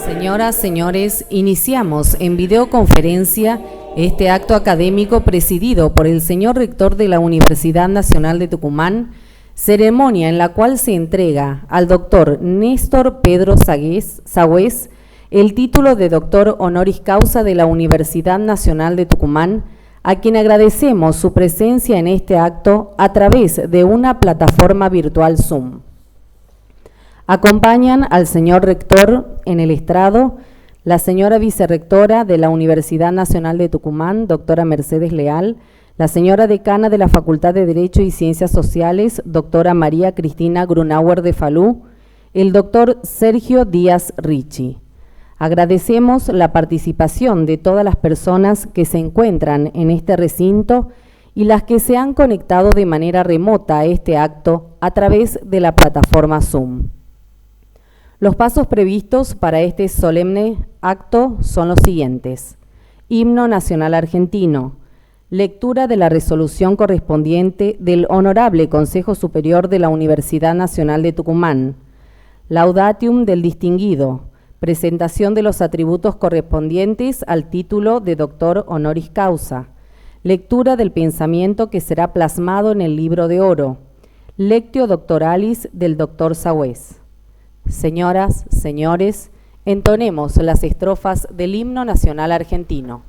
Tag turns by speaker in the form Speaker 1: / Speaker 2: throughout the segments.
Speaker 1: Señoras, señores, iniciamos en videoconferencia este acto académico presidido por el señor rector de la Universidad Nacional de Tucumán, ceremonia en la cual se entrega al doctor Néstor Pedro Sagüez el título de doctor honoris causa de la Universidad Nacional de Tucumán, a quien agradecemos su presencia en este acto a través de una plataforma virtual Zoom. Acompañan al señor rector en el estrado, la señora vicerrectora de la Universidad Nacional de Tucumán, doctora Mercedes Leal, la señora decana de la Facultad de Derecho y Ciencias Sociales, doctora María Cristina Grunauer de Falú, el doctor Sergio Díaz Ricci. Agradecemos la participación de todas las personas que se encuentran en este recinto y las que se han conectado de manera remota a este acto a través de la plataforma Zoom. Los pasos previstos para este solemne acto son los siguientes: Himno Nacional Argentino, lectura de la resolución correspondiente del Honorable Consejo Superior de la Universidad Nacional de Tucumán, Laudatium del distinguido, presentación de los atributos correspondientes al título de doctor honoris causa, lectura del pensamiento que será plasmado en el libro de oro, lectio doctoralis del doctor Sagüez. Señoras, señores, entonemos las estrofas del Himno Nacional Argentino.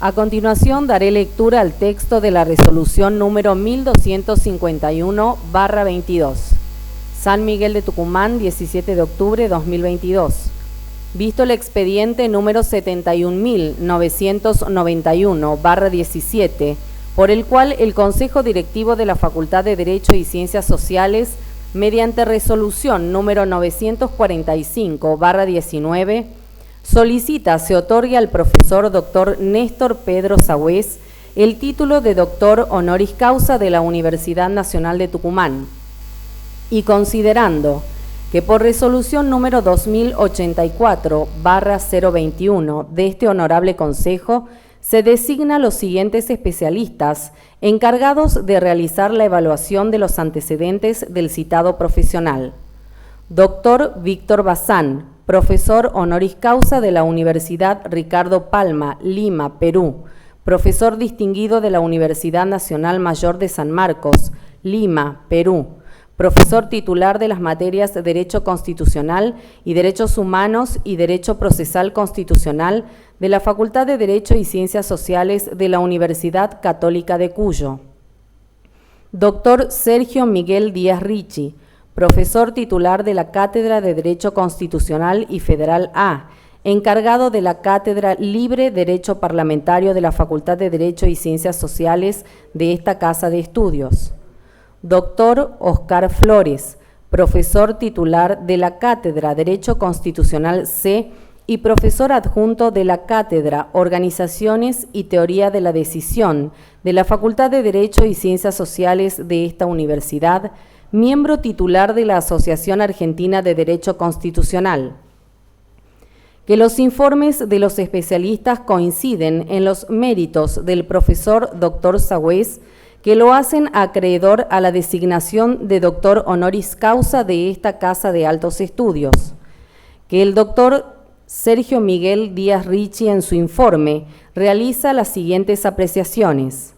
Speaker 1: A continuación, daré lectura al texto de la resolución número 1251/22. San Miguel de Tucumán, 17 de octubre de 2022. Visto el expediente número 71.991/17, por el cual el Consejo Directivo de la Facultad de Derecho y Ciencias Sociales, mediante resolución número 945/19, solicita se otorgue al profesor Dr. Néstor Pedro Sagüez el título de doctor honoris causa de la Universidad Nacional de Tucumán, y considerando que por resolución número 2084/021 de este honorable Consejo se designa los siguientes especialistas encargados de realizar la evaluación de los antecedentes del citado profesional: Dr. Víctor Bazán, profesor honoris causa de la Universidad Ricardo Palma, Lima, Perú, profesor distinguido de la Universidad Nacional Mayor de San Marcos, Lima, Perú, profesor titular de las materias de Derecho Constitucional y Derechos Humanos y Derecho Procesal Constitucional de la Facultad de Derecho y Ciencias Sociales de la Universidad Católica de Cuyo. Dr. Sergio Miguel Díaz Ricci, profesor titular de la Cátedra de Derecho Constitucional y Federal A, encargado de la Cátedra Libre Derecho Parlamentario de la Facultad de Derecho y Ciencias Sociales de esta Casa de Estudios. Dr. Oscar Flores, profesor titular de la Cátedra Derecho Constitucional C y profesor adjunto de la Cátedra Organizaciones y Teoría de la Decisión de la Facultad de Derecho y Ciencias Sociales de esta universidad, miembro titular de la Asociación Argentina de Derecho Constitucional. Que los informes de los especialistas coinciden en los méritos del profesor Dr. Sagüez, que lo hacen acreedor a la designación de doctor honoris causa de esta Casa de Altos Estudios. Que el doctor Sergio Miguel Díaz Ricci en su informe realiza las siguientes apreciaciones: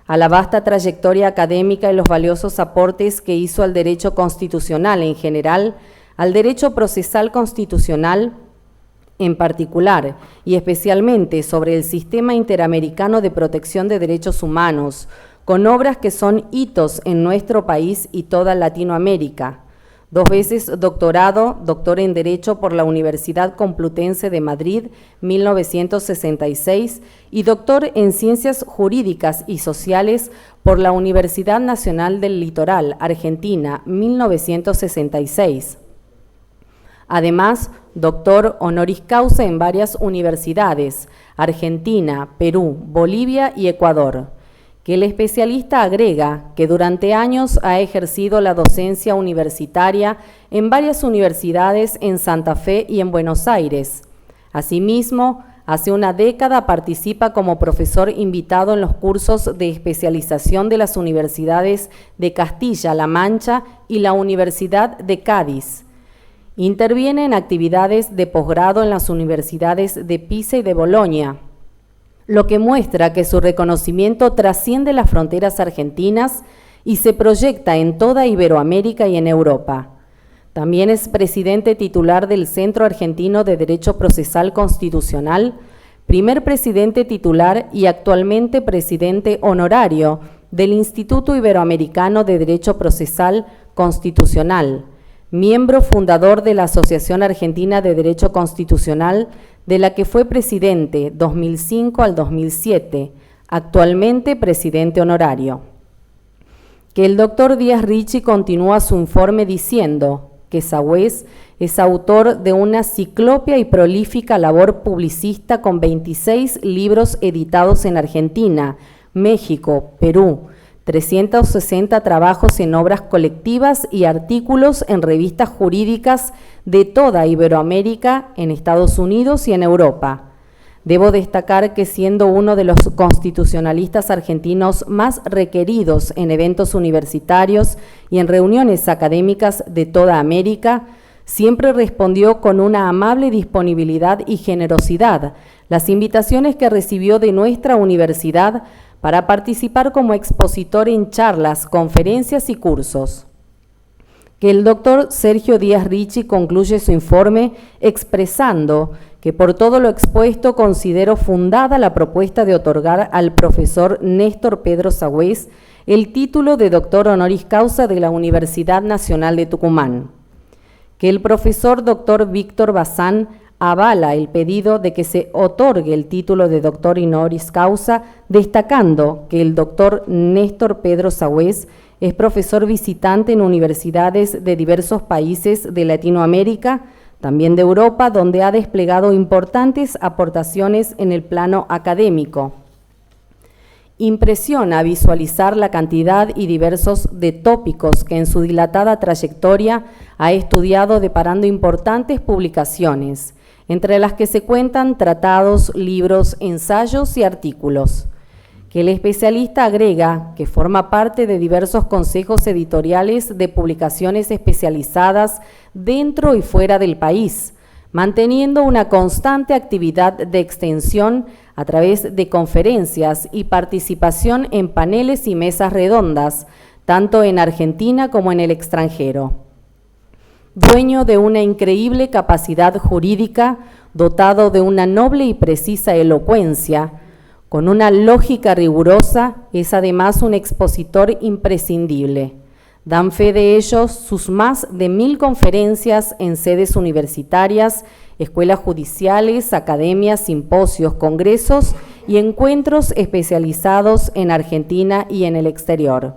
Speaker 1: a la vasta trayectoria académica y los valiosos aportes que hizo al derecho constitucional en general, al derecho procesal constitucional en particular, y especialmente sobre el Sistema Interamericano de Protección de Derechos Humanos, con obras que son hitos en nuestro país y toda Latinoamérica. 2 veces doctorado, doctor en Derecho por la Universidad Complutense de Madrid, 1966, y doctor en Ciencias Jurídicas y Sociales por la Universidad Nacional del Litoral, Argentina, 1966. Además, doctor honoris causa en varias universidades, Argentina, Perú, Bolivia y Ecuador. Que el especialista agrega que durante años ha ejercido la docencia universitaria en varias universidades en Santa Fe y en Buenos Aires. Asimismo, hace una década participa como profesor invitado en los cursos de especialización de las universidades de Castilla-La Mancha y la Universidad de Cádiz. Interviene en actividades de posgrado en las universidades de Pisa y de Bolonia, lo que muestra que su reconocimiento trasciende las fronteras argentinas y se proyecta en toda Iberoamérica y en Europa. También es presidente titular del Centro Argentino de Derecho Procesal Constitucional, primer presidente titular y actualmente presidente honorario del Instituto Iberoamericano de Derecho Procesal Constitucional, miembro fundador de la Asociación Argentina de Derecho Constitucional, de la que fue presidente 2005 al 2007, actualmente presidente honorario. Que el doctor Díaz Ricci continúa su informe diciendo que Sagüez es autor de una ciclopia y prolífica labor publicista con 26 libros editados en Argentina, México, Perú, 360 trabajos en obras colectivas y artículos en revistas jurídicas de toda Iberoamérica, en Estados Unidos y en Europa. Debo destacar que siendo uno de los constitucionalistas argentinos más requeridos en eventos universitarios y en reuniones académicas de toda América, siempre respondió con una amable disponibilidad y generosidad las invitaciones que recibió de nuestra universidad para participar como expositor en charlas, conferencias y cursos. que el doctor Sergio Díaz Ricci concluye su informe expresando que por todo lo expuesto considero fundada la propuesta de otorgar al profesor Néstor Pedro Sagüés el título de doctor honoris causa de la Universidad Nacional de Tucumán, que el profesor doctor Víctor Bazán avala el pedido de que se otorgue el título de doctor honoris causa, destacando que el doctor Néstor Pedro Sagüés es profesor visitante en universidades de diversos países de Latinoamérica, también de Europa, donde ha desplegado importantes aportaciones en el plano académico. Impresiona visualizar la cantidad y diversos de tópicos que en su dilatada trayectoria ha estudiado, deparando importantes publicaciones, entre las que se cuentan tratados, libros, ensayos y artículos, que el especialista agrega que forma parte de diversos consejos editoriales de publicaciones especializadas dentro y fuera del país, manteniendo una constante actividad de extensión a través de conferencias y participación en paneles y mesas redondas, tanto en Argentina como en el extranjero. Dueño de una increíble capacidad jurídica, dotado de una noble y precisa elocuencia, con una lógica rigurosa, es además un expositor imprescindible. Dan fe de ello sus más de 1000 conferencias en sedes universitarias, escuelas judiciales, academias, simposios, congresos y encuentros especializados en Argentina y en el exterior,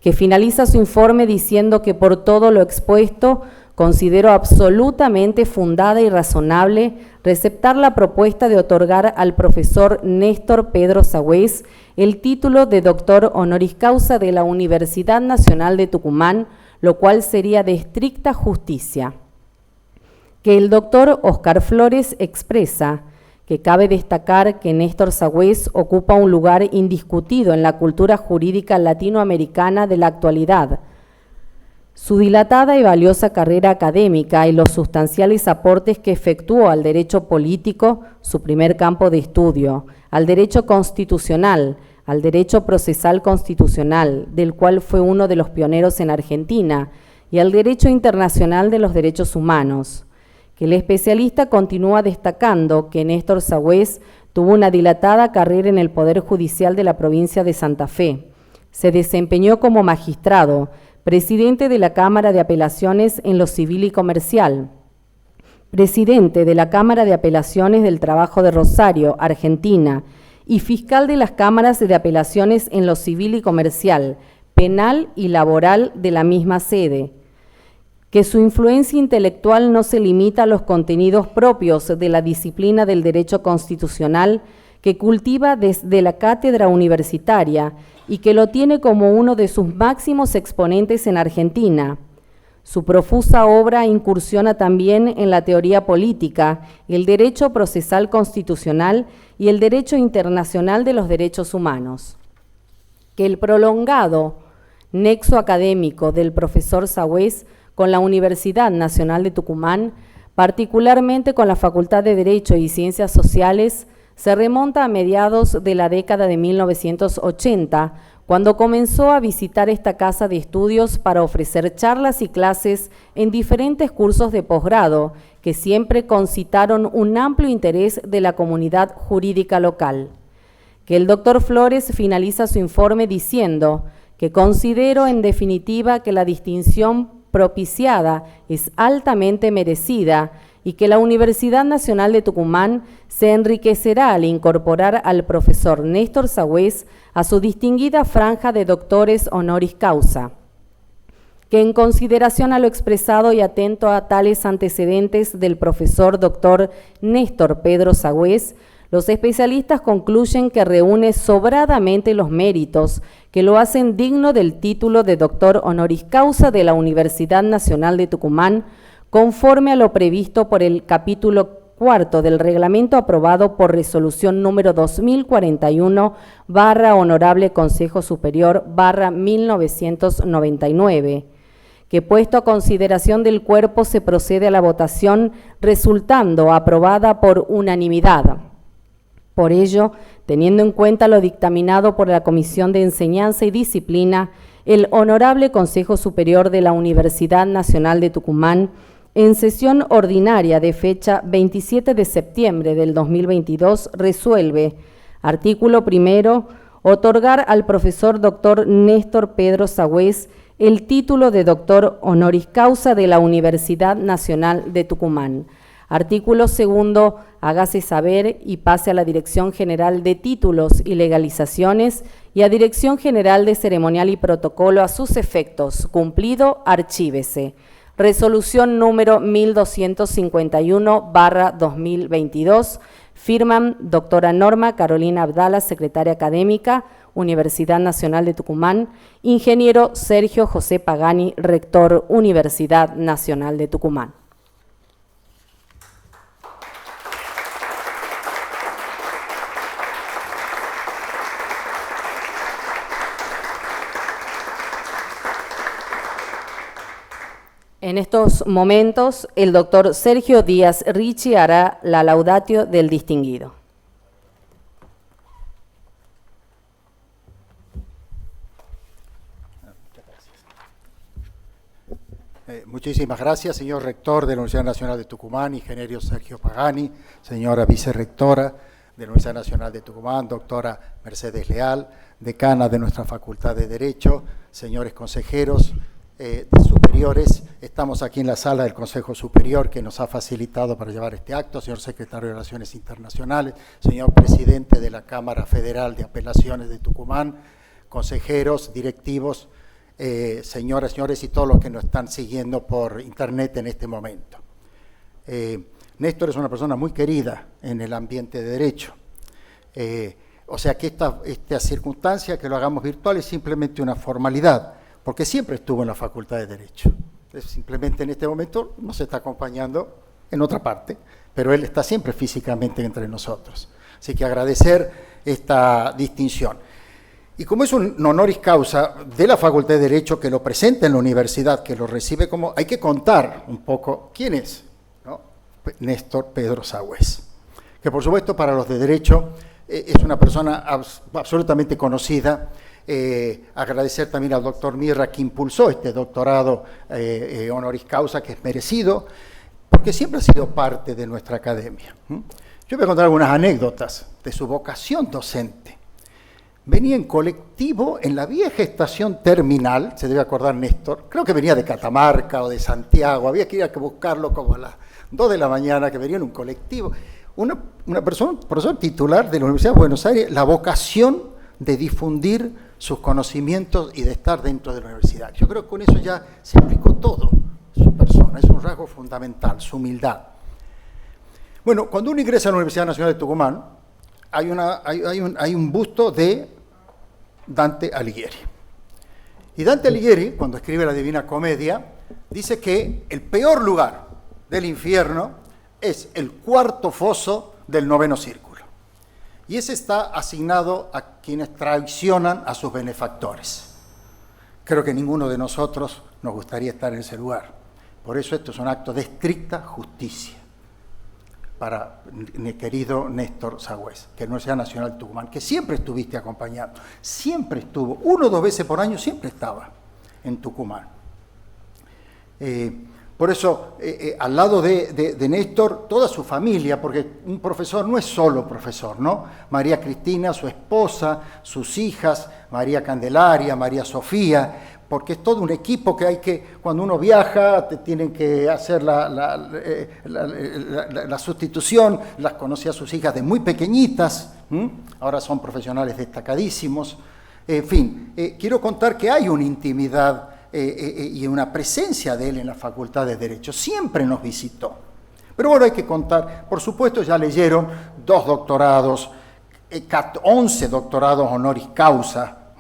Speaker 1: que finaliza su informe diciendo que por todo lo expuesto considero absolutamente fundada y razonable receptar la propuesta de otorgar al profesor Néstor Pedro Sagüés el título de doctor honoris causa de la Universidad Nacional de Tucumán, lo cual sería de estricta justicia. Que el doctor Oscar Flores expresa que cabe destacar que Néstor Sagüés ocupa un lugar indiscutido en la cultura jurídica latinoamericana de la actualidad. Su dilatada y valiosa carrera académica y los sustanciales aportes que efectuó al derecho político, su primer campo de estudio, al derecho constitucional, al derecho procesal constitucional, del cual fue uno de los pioneros en Argentina, y al derecho internacional de los derechos humanos, que el especialista continúa destacando que Néstor Sagüés tuvo una dilatada carrera en el Poder Judicial de la provincia de Santa Fe. Se desempeñó como magistrado, presidente de la Cámara de Apelaciones en lo Civil y Comercial, presidente de la Cámara de Apelaciones del Trabajo de Rosario, Argentina, y fiscal de las Cámaras de Apelaciones en lo Civil y Comercial, Penal y Laboral de la misma sede. Que su influencia intelectual no se limita a los contenidos propios de la disciplina del derecho constitucional que cultiva desde la cátedra universitaria y que lo tiene como uno de sus máximos exponentes en Argentina. Su profusa obra incursiona también en la teoría política, el derecho procesal constitucional y el derecho internacional de los derechos humanos. Que el prolongado nexo académico del profesor Sagüés con la Universidad Nacional de Tucumán, particularmente con la Facultad de Derecho y Ciencias Sociales, se remonta a mediados de la década de 1980, cuando comenzó a visitar esta casa de estudios para ofrecer charlas y clases en diferentes cursos de posgrado, que siempre concitaron un amplio interés de la comunidad jurídica local. Que el doctor Flores finaliza su informe diciendo que considero en definitiva que la distinción propiciada es altamente merecida y que la Universidad Nacional de Tucumán se enriquecerá al incorporar al profesor Néstor Sagüés a su distinguida franja de doctores honoris causa. Que en consideración a lo expresado y atento a tales antecedentes del profesor doctor Néstor Pedro Sagüés, los especialistas concluyen que reúne sobradamente los méritos que lo hacen digno del título de doctor honoris causa de la Universidad Nacional de Tucumán, conforme a lo previsto por el capítulo 4 del reglamento aprobado por resolución número 2041/Honorable Consejo Superior /1999, que puesto a consideración del cuerpo se procede a la votación resultando aprobada por unanimidad. Por ello, teniendo en cuenta lo dictaminado por la Comisión de Enseñanza y Disciplina, el Honorable Consejo Superior de la Universidad Nacional de Tucumán, en sesión ordinaria de fecha 27 de septiembre del 2022, resuelve, artículo primero, otorgar al profesor doctor Néstor Pedro Sagüez el título de doctor honoris causa de la Universidad Nacional de Tucumán. Artículo segundo, hágase saber y pase a la Dirección General de Títulos y Legalizaciones y a Dirección General de Ceremonial y Protocolo a sus efectos. Cumplido, archívese. Resolución número 1251/2022. Firman doctora Norma Carolina Abdala, secretaria académica, Universidad Nacional de Tucumán. Ingeniero Sergio José Pagani, rector, Universidad Nacional de Tucumán. En estos momentos, el doctor Sergio Díaz Ricci hará la laudatio del distinguido.
Speaker 2: Muchísimas gracias, señor rector de la Universidad Nacional de Tucumán, ingeniero Sergio Pagani, señora vicerrectora de la Universidad Nacional de Tucumán, doctora Mercedes Leal, decana de nuestra Facultad de Derecho, señores consejeros, superiores. Estamos aquí en la sala del Consejo Superior que nos ha facilitado para llevar este acto, señor secretario de Relaciones Internacionales, señor presidente de la Cámara Federal de Apelaciones de Tucumán, consejeros, directivos, señoras, señores y todos los que nos están siguiendo por internet en este momento. Néstor es una persona muy querida en el ambiente de derecho. O sea que esta circunstancia que lo hagamos virtual es simplemente una formalidad, porque siempre estuvo en la Facultad de Derecho. Simplemente en este momento nos está acompañando en otra parte, pero él está siempre físicamente entre nosotros. Así que agradecer esta distinción. Y como es un honoris causa de la Facultad de Derecho que lo presenta en la universidad, que lo recibe como, hay que contar un poco quién es, ¿no? Néstor Pedro Sagüez, que por supuesto para los de Derecho es una persona absolutamente conocida. Agradecer también al doctor Mirra que impulsó este doctorado honoris causa, que es merecido, porque siempre ha sido parte de nuestra academia. Yo voy a contar algunas anécdotas de su vocación docente. Venía en colectivo en la vieja estación terminal, se debe acordar Néstor, creo que venía de Catamarca o de Santiago, había que ir a buscarlo como a las 2 de la mañana, que venía en un colectivo. Una persona, profesor titular de la Universidad de Buenos Aires, la vocación de difundir sus conocimientos y de estar dentro de la universidad. Yo creo que con eso ya se explicó todo su persona, es un rasgo fundamental, su humildad. Bueno, cuando uno ingresa a la Universidad Nacional de Tucumán, hay un busto de Dante Alighieri. Y Dante Alighieri, cuando escribe la Divina Comedia, dice que el peor lugar del infierno es el cuarto foso del noveno círculo. Y ese está asignado a quienes traicionan a sus benefactores. Creo que ninguno de nosotros nos gustaría estar en ese lugar. Por eso esto es un acto de estricta justicia para mi querido Néstor Sagüez, que es Universidad Nacional de Tucumán, que siempre estuviste acompañando, siempre estuvo, 1 o 2 veces por año siempre estaba en Tucumán. Por eso, al lado de Néstor, toda su familia, porque un profesor no es solo profesor, ¿no? María Cristina, su esposa, sus hijas, María Candelaria, María Sofía, porque es todo un equipo que hay que, cuando uno viaja, te tienen que hacer la sustitución. Las conocí a sus hijas de muy pequeñitas, ahora son profesionales destacadísimos. En fin, quiero contar que hay una intimidad y una presencia de él en la Facultad de Derecho. Siempre nos visitó. Pero bueno, hay que contar, por supuesto ya leyeron 2 doctorados, 11 doctorados honoris causa,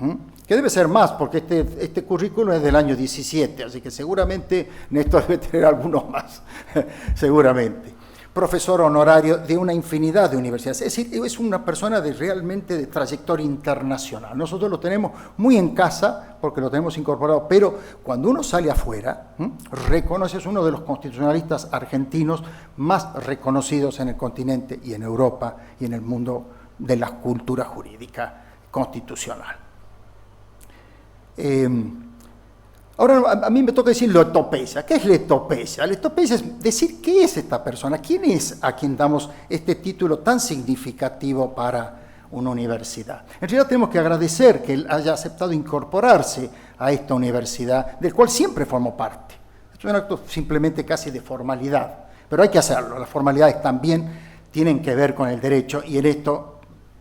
Speaker 2: que debe ser más, porque este currículum es del año 17, así que seguramente Néstor debe tener algunos más, seguramente. Profesor honorario de una infinidad de universidades, es decir, es una persona realmente de trayectoria internacional. Nosotros lo tenemos muy en casa, porque lo tenemos incorporado, pero cuando uno sale afuera, reconoce, es uno de los constitucionalistas argentinos más reconocidos en el continente y en Europa y en el mundo de la cultura jurídica constitucional. Ahora a mí me toca decir letopecia. ¿Qué es letopecia? Letopecia es decir qué es esta persona, quién es a quien damos este título tan significativo para una universidad. En realidad tenemos que agradecer que él haya aceptado incorporarse a esta universidad, del cual siempre formó parte. Es un acto simplemente casi de formalidad, pero hay que hacerlo. Las formalidades también tienen que ver con el derecho, y en esto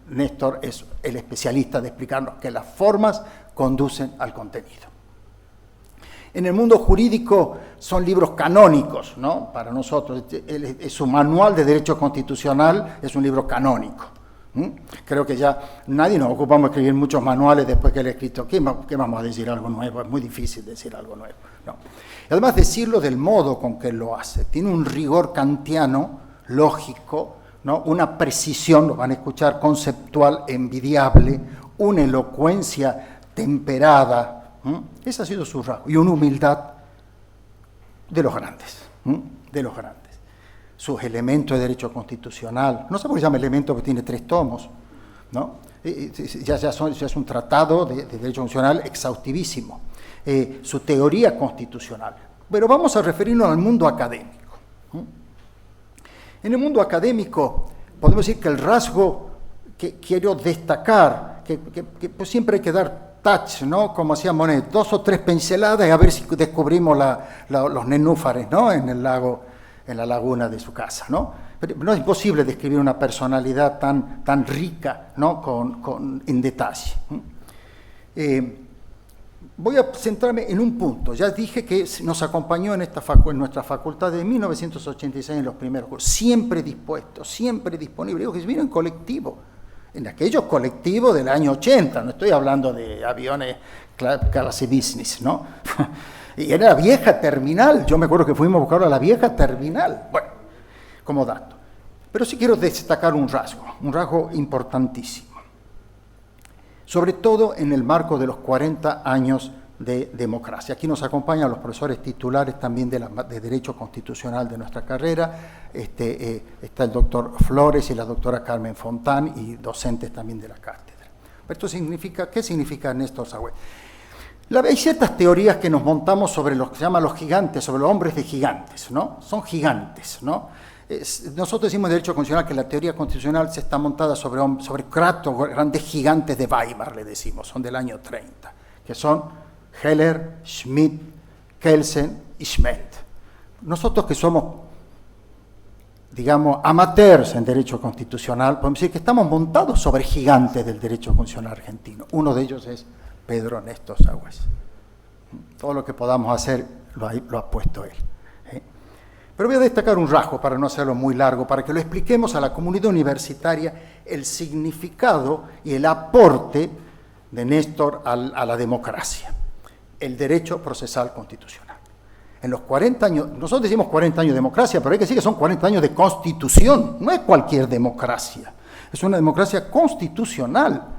Speaker 2: Néstor es el especialista de explicarnos que las formas conducen al contenido. En el mundo jurídico son libros canónicos, ¿no? Para nosotros, su manual de derecho constitucional es un libro canónico. Creo que ya nadie nos ocupamos de escribir muchos manuales después que él ha escrito. ¿Qué vamos a decir algo nuevo? Es muy difícil decir algo nuevo. No. Y además decirlo del modo con que él lo hace. Tiene un rigor kantiano, lógico, ¿no? Una precisión, lo van a escuchar, conceptual envidiable, una elocuencia temperada. Ese ha sido su rasgo. Y una humildad de los grandes, de los grandes. Sus elementos de derecho constitucional, no sé por qué se llama elemento porque tiene 3 tomos, ¿no? Ya es un tratado de derecho constitucional exhaustivísimo. Su teoría constitucional. Pero vamos a referirnos al mundo académico. En el mundo académico podemos decir que el rasgo que quiero destacar, que pues siempre hay que dar touch, ¿no? Como hacía Monet, 2 o 3 pinceladas y a ver si descubrimos los nenúfares, ¿no? En la laguna de su casa, ¿no? Pero no es imposible describir una personalidad tan rica, ¿no? En detalle. Voy a centrarme en un punto. Ya dije que nos acompañó en nuestra facultad de 1986 en los primeros cursos, siempre dispuesto, siempre disponible. Digo que vino en colectivo, en aquellos colectivos del año 80, no estoy hablando de aviones clase business, ¿no? Y era la vieja terminal, yo me acuerdo que fuimos a buscarlo a la vieja terminal, bueno, como dato. Pero sí quiero destacar un rasgo importantísimo, sobre todo en el marco de los 40 años de democracia. Aquí nos acompañan los profesores titulares también de Derecho Constitucional de nuestra carrera, está el doctor Flores y la doctora Carmen Fontán, y docentes también de la cátedra. Esto significa, ¿qué significa Néstor Sagüe? Hay ciertas teorías que nos montamos sobre lo que se llaman los gigantes, sobre los hombres de gigantes, ¿no? Son gigantes, ¿no? Nosotros decimos en Derecho Constitucional que la teoría constitucional se está montada sobre grandes gigantes de Weimar, le decimos, son del año 30, que son Heller, Schmidt, Kelsen y Schmidt. Nosotros que somos, digamos, amateurs en Derecho Constitucional, podemos decir que estamos montados sobre gigantes del Derecho Constitucional argentino. Uno de ellos es Pedro Néstor Sagüe. Todo lo que podamos hacer lo ha puesto él. Pero voy a destacar un rasgo para no hacerlo muy largo, para que lo expliquemos a la comunidad universitaria el significado y el aporte de Néstor a la democracia, el derecho procesal constitucional. En los 40 años, nosotros decimos 40 años de democracia, pero hay que decir que son 40 años de constitución, no es cualquier democracia, es una democracia constitucional.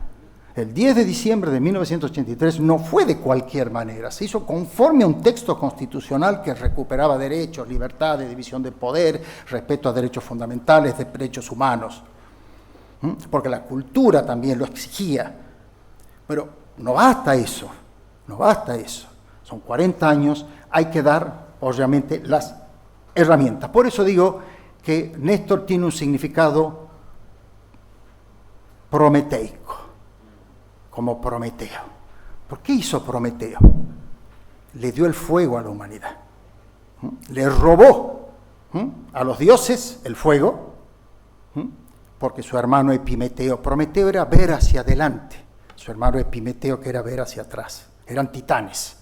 Speaker 2: El 10 de diciembre de 1983 no fue de cualquier manera, se hizo conforme a un texto constitucional que recuperaba derechos, libertades, división de poder, respeto a derechos fundamentales, de derechos humanos, porque la cultura también lo exigía. Pero no basta eso, son 40 años, hay que dar, obviamente, las herramientas. Por eso digo que Néstor tiene un significado prometeico, como Prometeo. ¿Por qué hizo Prometeo? Le dio el fuego a la humanidad. Le robó a los dioses el fuego, porque su hermano Epimeteo, Prometeo era ver hacia adelante, su hermano Epimeteo que era ver hacia atrás, eran titanes.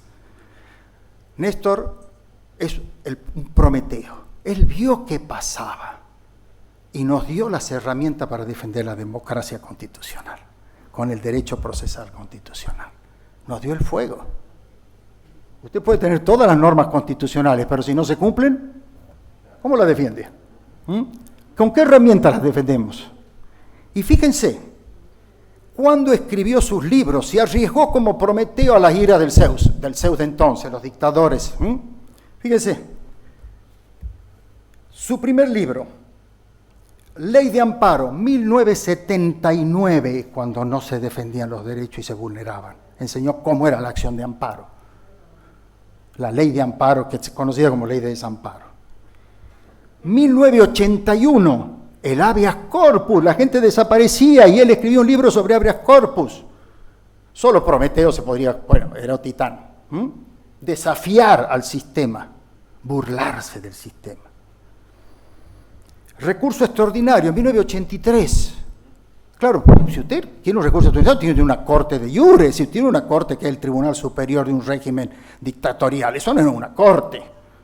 Speaker 2: Néstor es un Prometeo, él vio qué pasaba y nos dio las herramientas para defender la democracia constitucional, con el derecho procesal constitucional. Nos dio el fuego. Usted puede tener todas las normas constitucionales, pero si no se cumplen, ¿cómo las defiende? ¿Con qué herramientas las defendemos? Y fíjense, cuando escribió sus libros, se arriesgó como Prometeo a la ira del Zeus de entonces, los dictadores. Fíjense, su primer libro, Ley de Amparo, 1979, cuando no se defendían los derechos y se vulneraban. enseñó cómo era la acción de amparo. La ley de amparo, que es conocida como ley de desamparo. 1981, el habeas corpus, la gente desaparecía y él escribió un libro sobre habeas corpus. Solo Prometeo se podría, bueno, era Titán, desafiar al sistema, burlarse del sistema. Recurso extraordinario, en 1983. Claro, si usted tiene un recurso extraordinario, tiene una corte de iure, si tiene una corte que es el Tribunal Superior de un régimen dictatorial, eso no es una corte,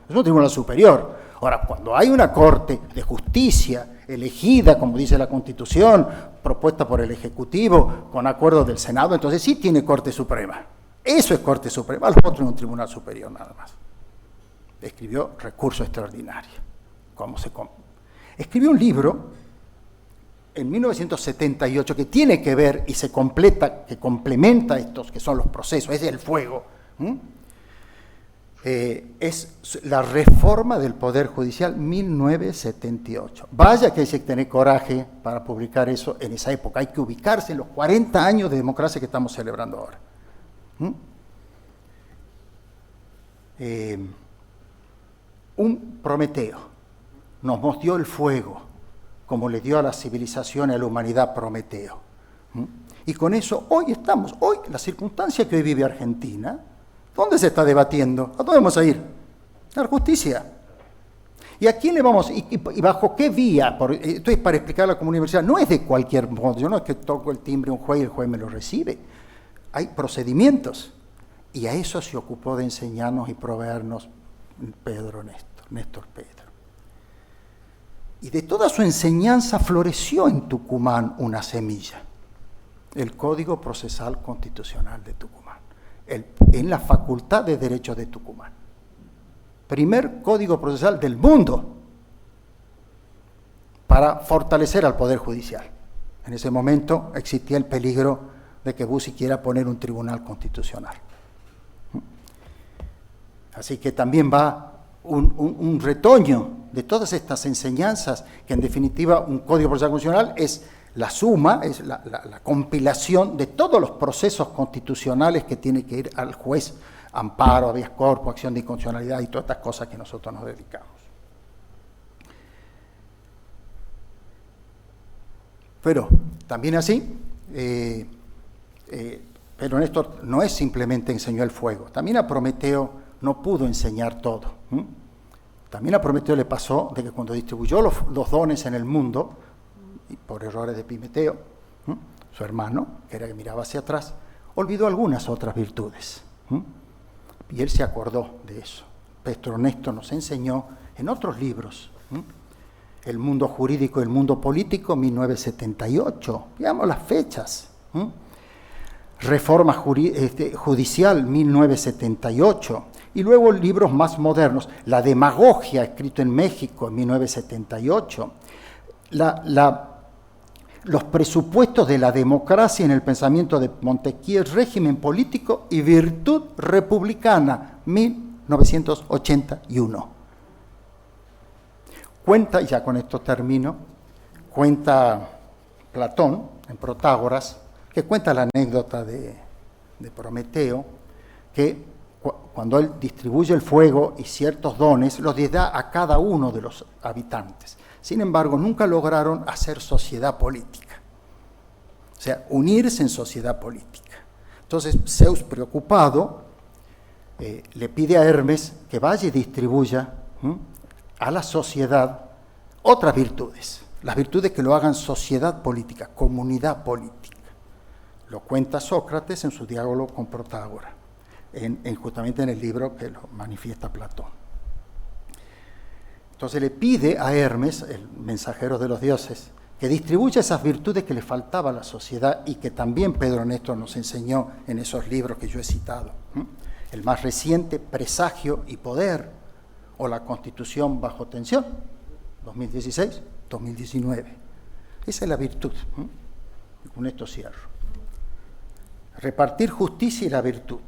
Speaker 2: es un tribunal superior. Ahora, cuando hay una corte de justicia elegida, como dice la Constitución, propuesta por el Ejecutivo, con acuerdo del Senado, entonces sí tiene Corte Suprema. Eso es Corte Suprema, los otros es un tribunal superior nada más. Escribió recurso extraordinario. Escribió un libro en 1978 que tiene que ver y se completa, que complementa estos que son los procesos, es el fuego. Es la reforma del Poder Judicial 1978. Vaya que hay que tener coraje para publicar eso en esa época. Hay que ubicarse en los 40 años de democracia que estamos celebrando ahora. Un Prometeo nos dio el fuego, como le dio a la civilización y a la humanidad Prometeo. Y con eso hoy la circunstancia que hoy vive Argentina, ¿dónde se está debatiendo? ¿A dónde vamos a ir? A la justicia. ¿Y a quién le vamos? ¿Y bajo qué vía? Esto es para explicarla como universidad. No es de cualquier modo. Yo no es que toco el timbre a un juez y el juez me lo recibe. Hay procedimientos. Y a eso se ocupó de enseñarnos y proveernos Néstor Pedro. Y de toda su enseñanza floreció en Tucumán una semilla. El Código Procesal Constitucional de Tucumán. En la Facultad de Derecho de Tucumán. Primer código procesal del mundo para fortalecer al Poder Judicial. En ese momento existía el peligro de que Bussi quiera poner un tribunal constitucional. Así que también va un retoño de todas estas enseñanzas, que en definitiva un código procesal constitucional es la suma, es la compilación de todos los procesos constitucionales que tiene que ir al juez, amparo, habeas corpus, acción de inconstitucionalidad y todas estas cosas que nosotros nos dedicamos. Pero también así, pero Néstor no es simplemente enseñó el fuego, también a Prometeo no pudo enseñar todo. También a Prometeo le pasó de que cuando distribuyó los dones en el mundo, y por errores de Epimeteo, su hermano, que era que miraba hacia atrás, olvidó algunas otras virtudes. Y él se acordó de eso. Petro Néstor nos enseñó en otros libros, El mundo jurídico y el mundo político, 1978, digamos las fechas. Reforma judicial, 1978. Y luego libros más modernos, La demagogia, escrito en México, en 1978. Los presupuestos de la democracia en el pensamiento de Montesquieu, régimen político y virtud republicana, 1981. Cuenta, y ya con esto termino, cuenta Platón en Protágoras, que cuenta la anécdota de Prometeo, que cuando él distribuye el fuego y ciertos dones, los da a cada uno de los habitantes. Sin embargo, nunca lograron hacer sociedad política, o sea, unirse en sociedad política. Entonces, Zeus, preocupado, le pide a Hermes que vaya y distribuya a la sociedad otras virtudes, las virtudes que lo hagan sociedad política, comunidad política. Lo cuenta Sócrates en su diálogo con Protágoras, justamente en el libro que lo manifiesta Platón. Entonces le pide a Hermes, el mensajero de los dioses, que distribuya esas virtudes que le faltaba a la sociedad y que también Pedro Néstor nos enseñó en esos libros que yo he citado. El más reciente, Presagio y Poder, o La Constitución bajo tensión, 2016-2019. Esa es la virtud. Y con esto cierro. Repartir justicia y la virtud.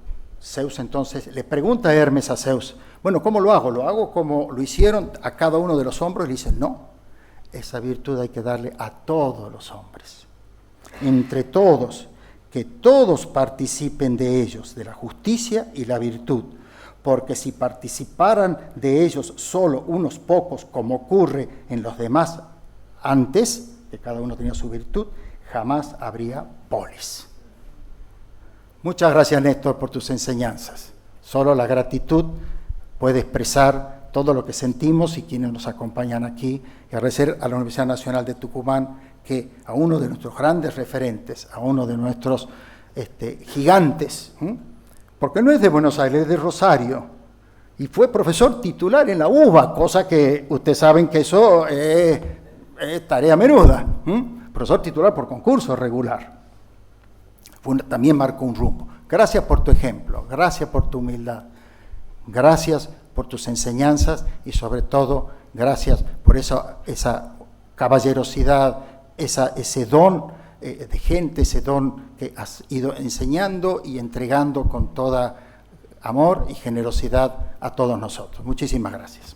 Speaker 2: Zeus entonces le pregunta a Hermes a Zeus, bueno, ¿cómo lo hago? ¿Lo hago como lo hicieron a cada uno de los hombres? Y le dice, no, esa virtud hay que darle a todos los hombres, entre todos, que todos participen de ellos, de la justicia y la virtud, porque si participaran de ellos solo unos pocos, como ocurre en los demás antes, que cada uno tenía su virtud, jamás habría polis. Muchas gracias, Néstor, por tus enseñanzas. Solo la gratitud puede expresar todo lo que sentimos y quienes nos acompañan aquí, y agradecer a la Universidad Nacional de Tucumán que a uno de nuestros grandes referentes, a uno de nuestros gigantes, porque no es de Buenos Aires, es de Rosario, y fue profesor titular en la UBA, cosa que ustedes saben que eso es tarea menuda, profesor titular por concurso regular. También marcó un rumbo. Gracias por tu ejemplo, gracias por tu humildad, gracias por tus enseñanzas y sobre todo gracias por esa caballerosidad, ese don de gente, ese don que has ido enseñando y entregando con toda amor y generosidad a todos nosotros. Muchísimas gracias.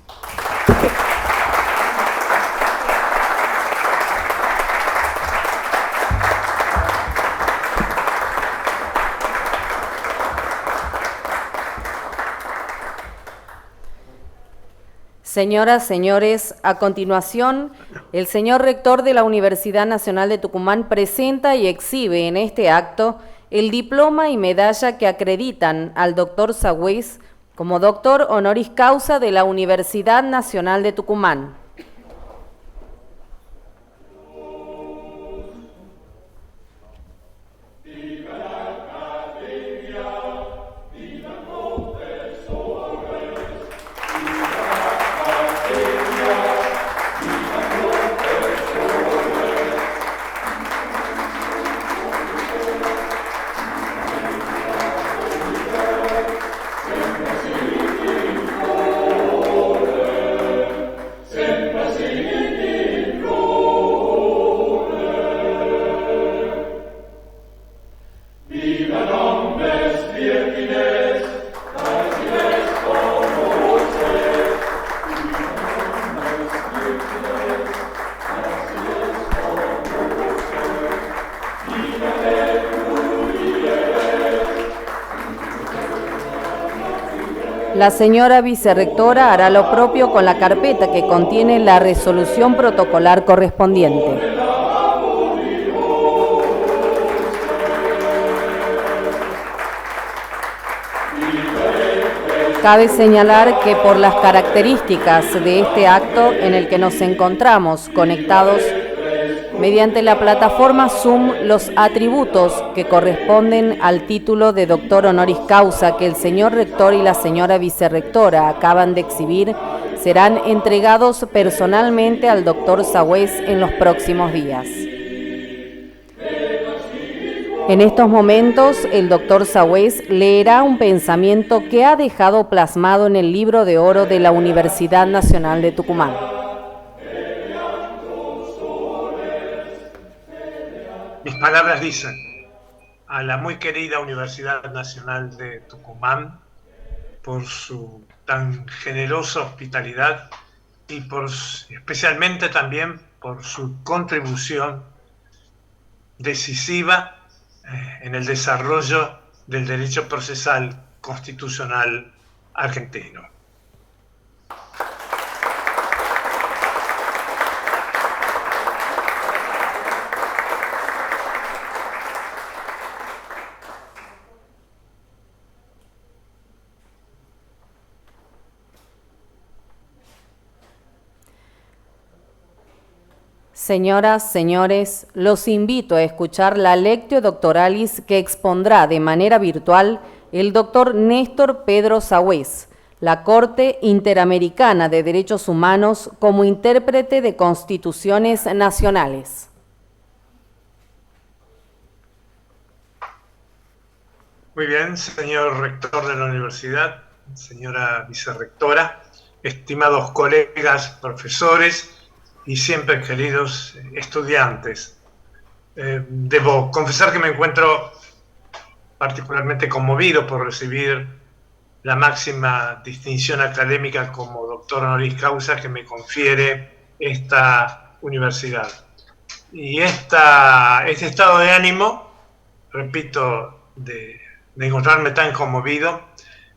Speaker 1: Señoras, señores, a continuación, el señor rector de la Universidad Nacional de Tucumán presenta y exhibe en este acto el diploma y medalla que acreditan al doctor Sagüez como doctor honoris causa de la Universidad Nacional de Tucumán. La señora vicerrectora hará lo propio con la carpeta que contiene la resolución protocolar correspondiente. Cabe señalar que por las características de este acto en el que nos encontramos conectados mediante la plataforma Zoom, los atributos que corresponden al título de doctor honoris causa que el señor rector y la señora vicerrectora acaban de exhibir serán entregados personalmente al doctor Sagüez en los próximos días. En estos momentos, el doctor Sagüez leerá un pensamiento que ha dejado plasmado en el libro de oro de la Universidad Nacional de Tucumán.
Speaker 3: Mis palabras dicen: a la muy querida Universidad Nacional de Tucumán, por su tan generosa hospitalidad y especialmente también por su contribución decisiva en el desarrollo del derecho procesal constitucional argentino.
Speaker 1: Señoras, señores, los invito a escuchar la Lectio Doctoralis que expondrá de manera virtual el doctor Néstor Pedro Sagüez, la Corte Interamericana de Derechos Humanos como intérprete de constituciones nacionales.
Speaker 3: Muy bien, señor rector de la universidad, señora vicerrectora, estimados colegas, profesores y siempre queridos estudiantes. Debo confesar que me encuentro particularmente conmovido por recibir la máxima distinción académica como doctor honoris causa que me confiere esta universidad. Y este estado de ánimo repito, de encontrarme tan conmovido,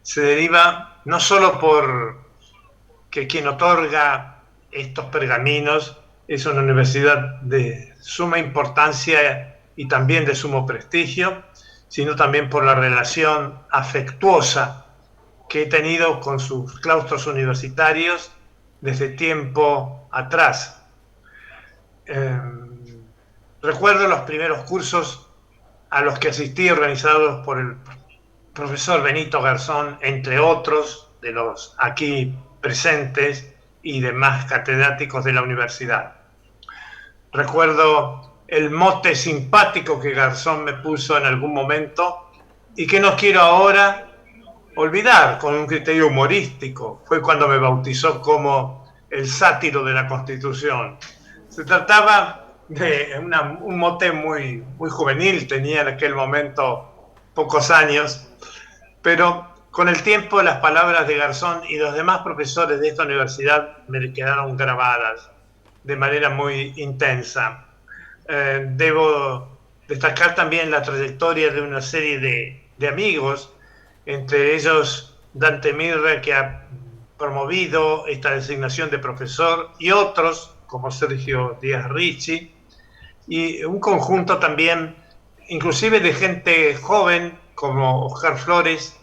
Speaker 3: se deriva no solo por que quien otorga estos pergaminos es una universidad de suma importancia y también de sumo prestigio, sino también por la relación afectuosa que he tenido con sus claustros universitarios desde tiempo atrás. Recuerdo los primeros cursos a los que asistí organizados por el profesor Benito Garzón, entre otros de los aquí presentes y demás catedráticos de la universidad. Recuerdo el mote simpático que Garzón me puso en algún momento y que no quiero ahora olvidar con un criterio humorístico. Fue cuando me bautizó como el sátiro de la Constitución. Se trataba de un mote muy juvenil, tenía en aquel momento pocos años, pero con el tiempo las palabras de Garzón y los demás profesores de esta universidad me quedaron grabadas de manera muy intensa. Debo destacar también la trayectoria de una serie de amigos, entre ellos Dante Mirra, que ha promovido esta designación de profesor, y otros como Sergio Díaz Ricci, y un conjunto también, inclusive de gente joven como Oscar Flores,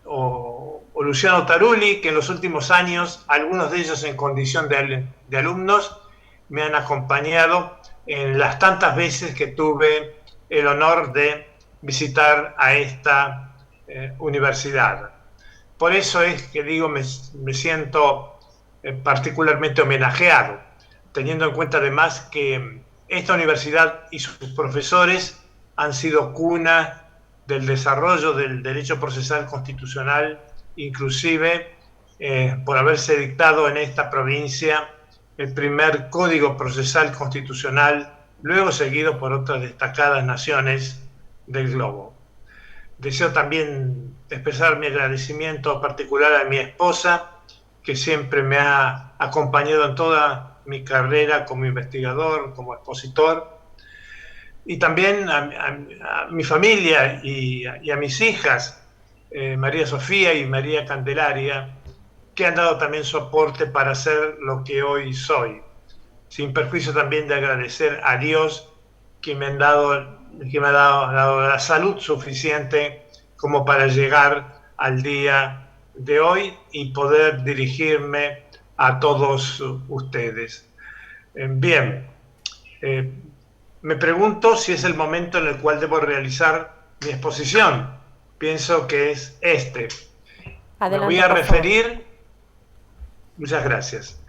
Speaker 3: o Luciano Tarulli, que en los últimos años, algunos de ellos en condición de alumnos, me han acompañado en las tantas veces que tuve el honor de visitar a esta universidad. Por eso es que digo, me siento particularmente homenajeado, teniendo en cuenta además que esta universidad y sus profesores han sido cuna del desarrollo del derecho procesal constitucional, inclusive por haberse dictado en esta provincia el primer código procesal constitucional, luego seguido por otras destacadas naciones del globo. Deseo también expresar mi agradecimiento particular a mi esposa, que siempre me ha acompañado en toda mi carrera como investigador, como expositor, y también a mi familia y a mis hijas, María Sofía y María Candelaria, que han dado también soporte para ser lo que hoy soy, sin perjuicio también de agradecer a Dios que me ha dado la salud suficiente como para llegar al día de hoy y poder dirigirme a todos ustedes. Bien, me pregunto si es el momento en el cual debo realizar mi exposición. Pienso que es este.
Speaker 1: Adelante,
Speaker 3: me voy a referir... Muchas gracias.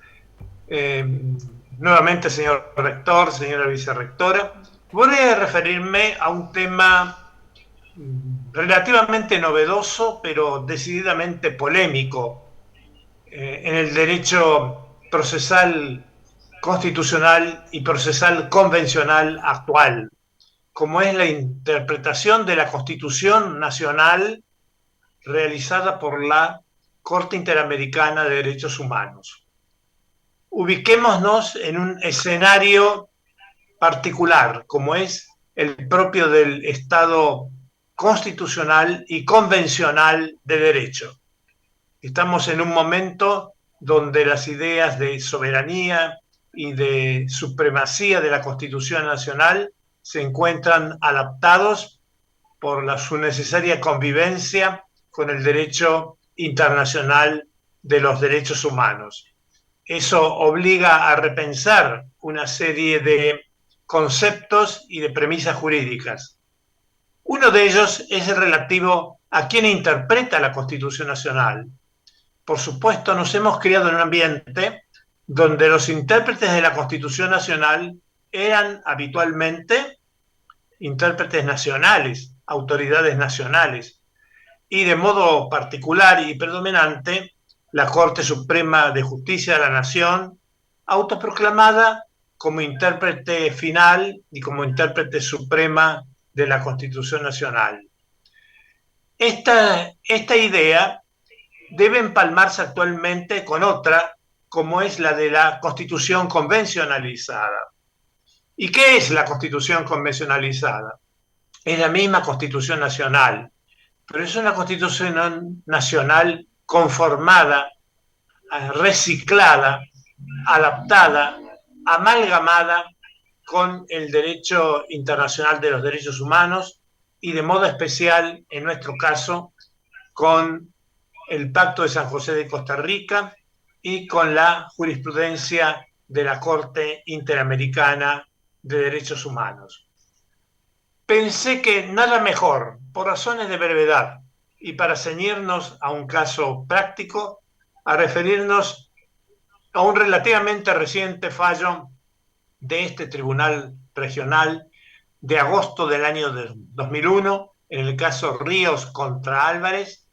Speaker 3: Nuevamente, señor rector, señora vicerrectora, voy a referirme a un tema relativamente novedoso, pero decididamente polémico en el derecho procesal constitucional y procesal convencional actual, como es la interpretación de la Constitución Nacional realizada por la Corte Interamericana de Derechos Humanos. Ubiquémonos en un escenario particular, como es el propio del Estado constitucional y convencional de derecho. Estamos en un momento donde las ideas de soberanía y de supremacía de la Constitución Nacional se encuentran adaptados por su necesaria convivencia con el derecho internacional de los derechos humanos. Eso obliga a repensar una serie de conceptos y de premisas jurídicas. Uno de ellos es el relativo a quién interpreta la Constitución Nacional. Por supuesto, nos hemos criado en un ambiente donde los intérpretes de la Constitución Nacional eran habitualmente intérpretes nacionales, autoridades nacionales, y de modo particular y predominante la Corte Suprema de Justicia de la Nación, autoproclamada como intérprete final y como intérprete suprema de la Constitución Nacional. Esta idea debe empalmarse actualmente con otra, como es la de la Constitución convencionalizada. ¿Y qué es la Constitución convencionalizada? Es la misma Constitución Nacional, pero es una Constitución Nacional conformada, reciclada, adaptada, amalgamada con el derecho internacional de los derechos humanos y de modo especial, en nuestro caso, con el Pacto de San José de Costa Rica y con la jurisprudencia de la Corte Interamericana de Derechos Humanos. Pensé que nada mejor, por razones de brevedad y para ceñirnos a un caso práctico, a referirnos a un relativamente reciente fallo de este Tribunal Regional de agosto del año 2001, en el caso Ríos contra Álvarez,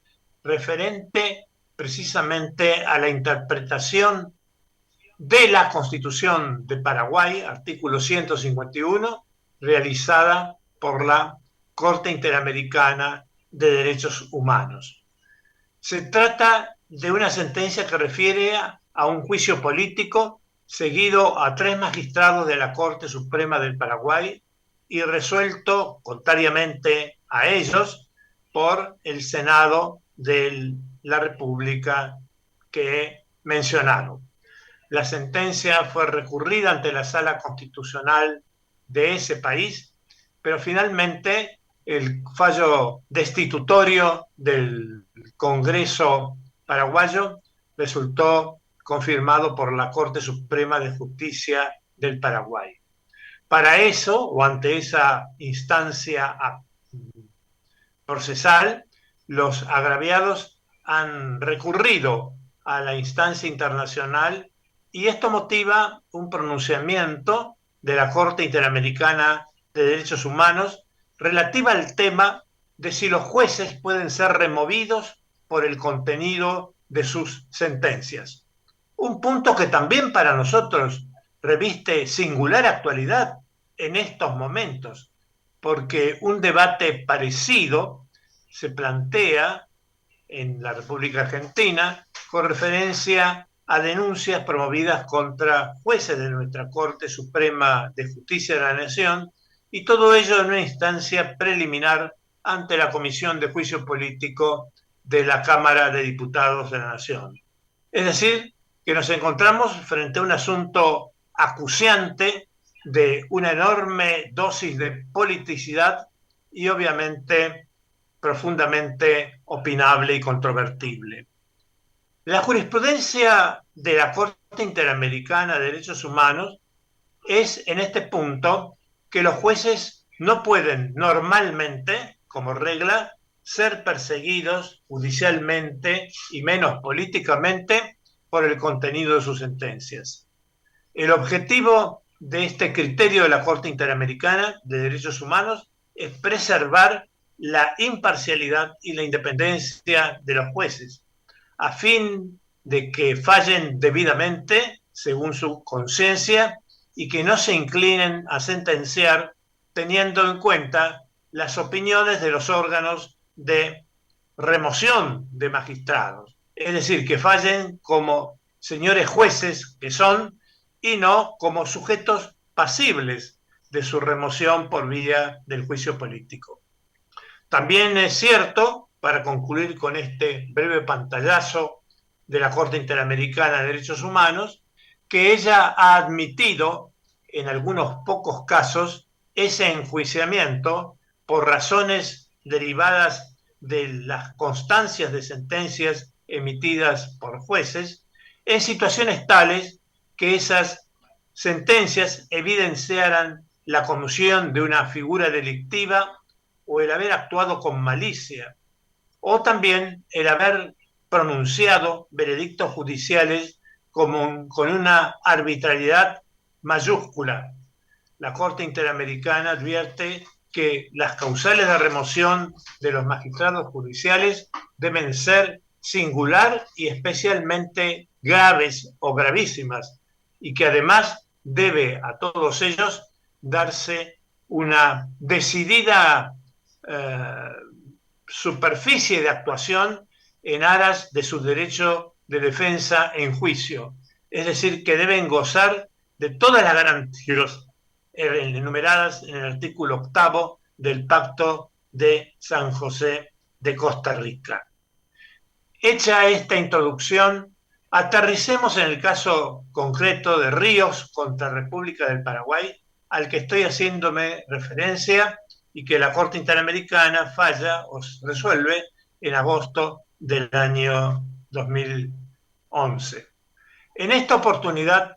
Speaker 3: referente precisamente a la interpretación de la Constitución de Paraguay, artículo 151, realizada por la Corte Interamericana de Derechos Humanos. Se trata de una sentencia que refiere a un juicio político seguido a 3 magistrados de la Corte Suprema del Paraguay y resuelto, contrariamente a ellos, por el Senado de la República que mencionaron. La sentencia fue recurrida ante la Sala Constitucional de ese país, pero finalmente el fallo destitutorio del Congreso paraguayo resultó confirmado por la Corte Suprema de Justicia del Paraguay. Para eso, o ante esa instancia procesal, los agraviados han recurrido a la instancia internacional y esto motiva un pronunciamiento de la Corte Interamericana de Derechos Humanos relativa al tema de si los jueces pueden ser removidos por el contenido de sus sentencias. Un punto que también para nosotros reviste singular actualidad en estos momentos, porque un debate parecido se plantea en la República Argentina con referencia a denuncias promovidas contra jueces de nuestra Corte Suprema de Justicia de la Nación, y todo ello en una instancia preliminar ante la Comisión de Juicio Político de la Cámara de Diputados de la Nación. Es decir, que nos encontramos frente a un asunto acuciante de una enorme dosis de politicidad y obviamente profundamente opinable y controvertible. La jurisprudencia de la Corte Interamericana de Derechos Humanos es en este punto que los jueces no pueden normalmente, como regla, ser perseguidos judicialmente y menos políticamente por el contenido de sus sentencias. El objetivo de este criterio de la Corte Interamericana de Derechos Humanos es preservar la imparcialidad y la independencia de los jueces, a fin de que fallen debidamente según su conciencia y que no se inclinen a sentenciar teniendo en cuenta las opiniones de los órganos de remoción de magistrados. Es decir, que fallen como señores jueces que son y no como sujetos pasibles de su remoción por vía del juicio político. También es cierto, para concluir con este breve pantallazo de la Corte Interamericana de Derechos Humanos, que ella ha admitido en algunos pocos casos ese enjuiciamiento por razones derivadas de las constancias de sentencias emitidas por jueces en situaciones tales que esas sentencias evidenciaran la comisión de una figura delictiva o el haber actuado con malicia, o también el haber pronunciado veredictos judiciales con una arbitrariedad mayúscula. La Corte Interamericana advierte que las causales de remoción de los magistrados judiciales deben ser singular y especialmente graves o gravísimas, y que además debe a todos ellos darse una decidida superficie de actuación en aras de su derecho de defensa en juicio. Es decir, que deben gozar de todas las garantías enumeradas en el artículo 8 del Pacto de San José de Costa Rica. Hecha esta introducción, aterricemos en el caso concreto de Ríos contra República del Paraguay, al que estoy haciéndome referencia y que la Corte Interamericana falla o resuelve en agosto del año 2011. En esta oportunidad,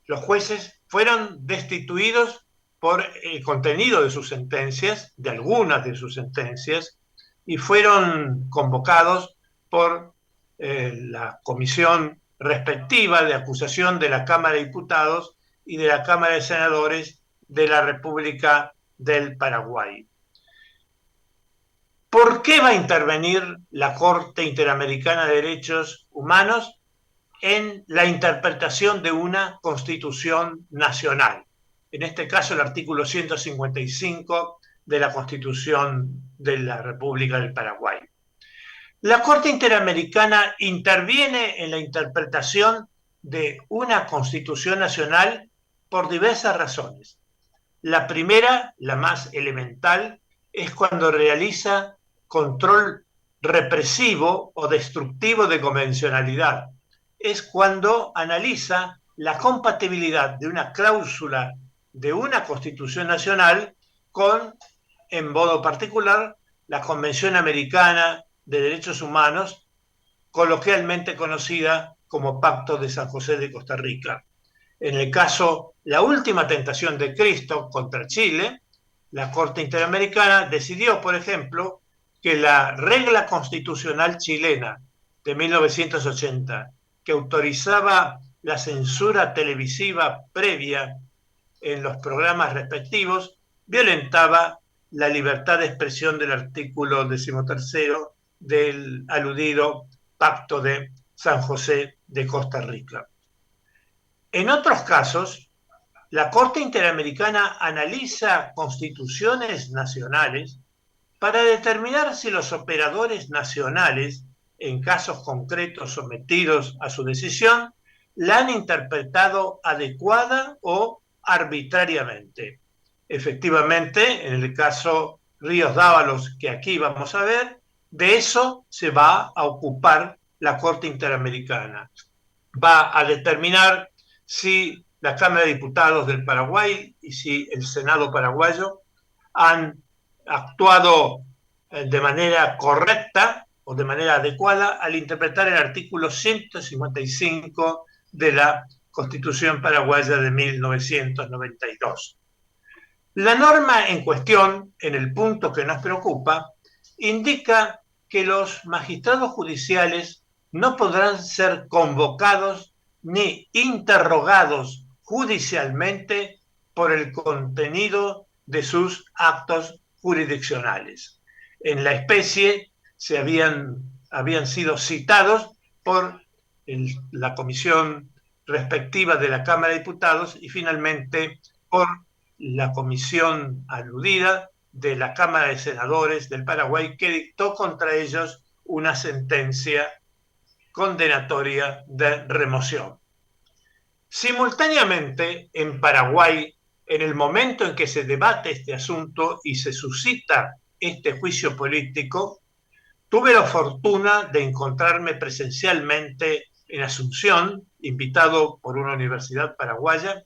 Speaker 3: los jueces fueron destituidos por el contenido de sus sentencias, de algunas de sus sentencias, y fueron convocados por la comisión respectiva de acusación de la Cámara de Diputados y de la Cámara de Senadores de la República del Paraguay. ¿Por qué va a intervenir la Corte Interamericana de Derechos Humanos en la interpretación de una constitución nacional? En este caso, el artículo 155 de la Constitución de la República del Paraguay. La Corte Interamericana interviene en la interpretación de una constitución nacional por diversas razones. La primera, la más elemental, es cuando realiza control represivo o destructivo de convencionalidad. Es cuando analiza la compatibilidad de una cláusula de una constitución nacional con, en modo particular, la Convención Americana de Derechos Humanos, coloquialmente conocida como Pacto de San José de Costa Rica. En el caso La Última Tentación de Cristo contra Chile, la Corte Interamericana decidió, por ejemplo, que la regla constitucional chilena de 1980, que autorizaba la censura televisiva previa en los programas respectivos, violentaba la libertad de expresión del artículo 13 del aludido Pacto de San José de Costa Rica. En otros casos, la Corte Interamericana analiza constituciones nacionales para determinar si los operadores nacionales, en casos concretos sometidos a su decisión, la han interpretado adecuada o arbitrariamente. Efectivamente, en el caso Ríos Dávalos, que aquí vamos a ver, de eso se va a ocupar la Corte Interamericana. Va a determinar si la Cámara de Diputados del Paraguay y si el Senado paraguayo han actuado de manera correcta o de manera adecuada al interpretar el artículo 155 de la Constitución paraguaya de 1992. La norma en cuestión, en el punto que nos preocupa, indica que los magistrados judiciales no podrán ser convocados ni interrogados judicialmente por el contenido de sus actos jurisdiccionales. En la especie se habían sido citados por la comisión respectiva de la Cámara de Diputados y finalmente por la comisión aludida de la Cámara de Senadores del Paraguay, que dictó contra ellos una sentencia condenatoria de remoción. Simultáneamente, en Paraguay, en el momento en que se debate este asunto y se suscita este juicio político, tuve la fortuna de encontrarme presencialmente en Asunción, invitado por una universidad paraguaya,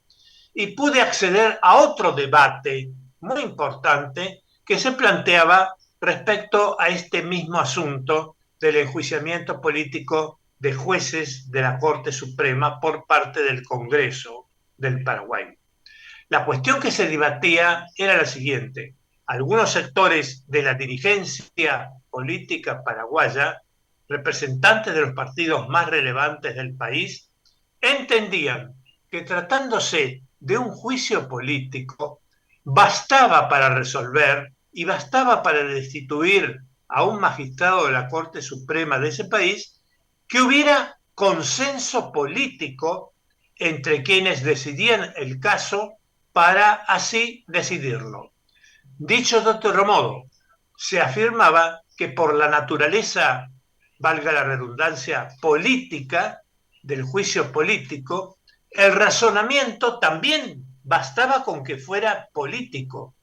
Speaker 3: y pude acceder a otro debate muy importante que se planteaba respecto a este mismo asunto del enjuiciamiento político de jueces de la Corte Suprema por parte del Congreso del Paraguay. La cuestión que se debatía era la siguiente: algunos sectores de la dirigencia política paraguaya, representantes de los partidos más relevantes del país, entendían que tratándose de un juicio político, bastaba para resolver y bastaba para destituir a un magistrado de la Corte Suprema de ese país que hubiera consenso político entre quienes decidían el caso para así decidirlo. Dicho de otro modo, se afirmaba que por la naturaleza, valga la redundancia, política del juicio político, el razonamiento también bastaba con que fuera político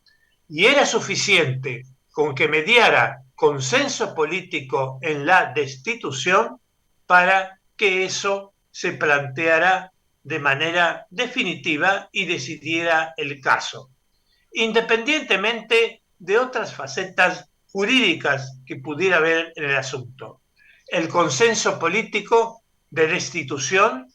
Speaker 3: y era suficiente con que mediara consenso político en la destitución para que eso se planteara de manera definitiva y decidiera el caso, independientemente de otras facetas jurídicas que pudiera haber en el asunto. El consenso político de destitución,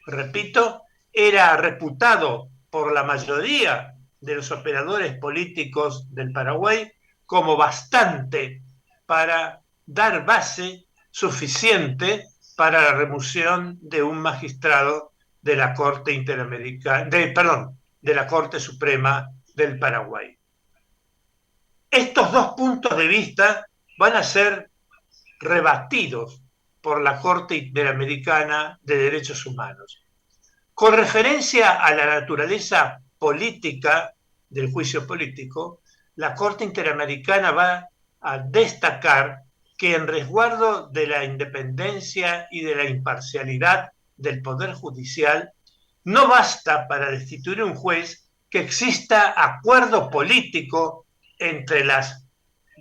Speaker 3: repito, era reputado por la mayoría de los operadores políticos del Paraguay como bastante para dar base suficiente para la remoción de un magistrado de la Corte Interamericana, de la Corte Suprema del Paraguay. Estos dos puntos de vista van a ser rebatidos por la Corte Interamericana de Derechos Humanos. Con referencia a la naturaleza política del juicio político, la Corte Interamericana va a destacar que en resguardo de la independencia y de la imparcialidad del Poder Judicial, no basta para destituir un juez que exista acuerdo político entre las,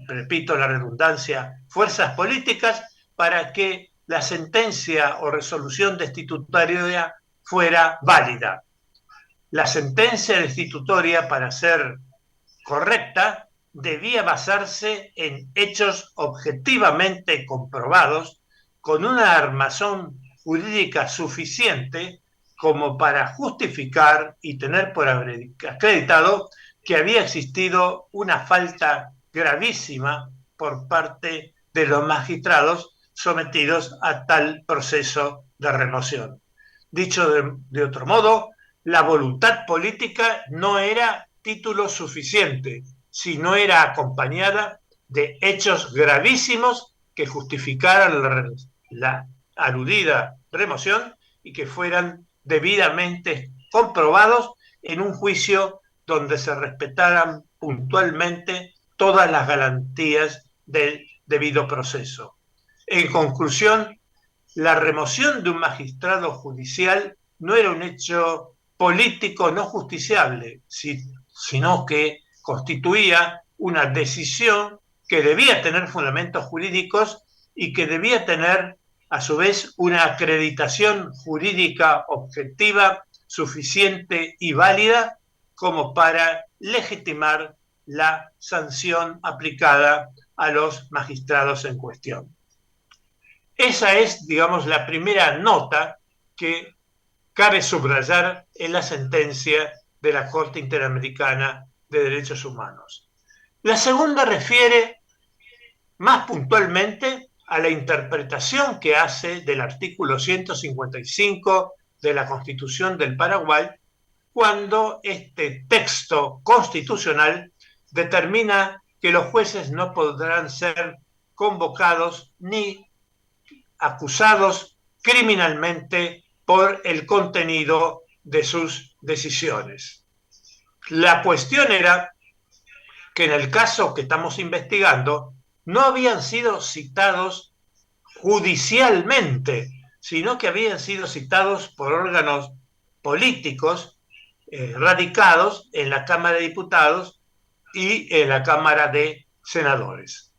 Speaker 3: repito la redundancia, fuerzas políticas para que la sentencia o resolución destitutoria fuera válida. La sentencia destitutoria, para ser correcta, debía basarse en hechos objetivamente comprobados con una armazón jurídica suficiente como para justificar y tener por acreditado que había existido una falta gravísima por parte de los magistrados sometidos a tal proceso de remoción. Dicho de otro modo, la voluntad política no era título suficiente, sino era acompañada de hechos gravísimos que justificaran la aludida remoción y que fueran debidamente comprobados en un juicio donde se respetaran puntualmente todas las garantías del debido proceso. En conclusión, la remoción de un magistrado judicial no era un hecho político no justiciable, sino que constituía una decisión que debía tener fundamentos jurídicos y que debía tener, a su vez, una acreditación jurídica objetiva suficiente y válida como para legitimar la sanción aplicada a los magistrados en cuestión. Esa es, digamos, la primera nota que cabe subrayar en la sentencia de la Corte Interamericana de Derechos Humanos. La segunda refiere más puntualmente a la interpretación que hace del artículo 155 de la Constitución del Paraguay, cuando este texto constitucional determina que los jueces no podrán ser convocados ni acusados criminalmente por el contenido de sus decisiones. La cuestión era que en el caso que estamos investigando no habían sido citados judicialmente, sino que habían sido citados por órganos políticos radicados en la Cámara de Diputados y en la Cámara de Senadores.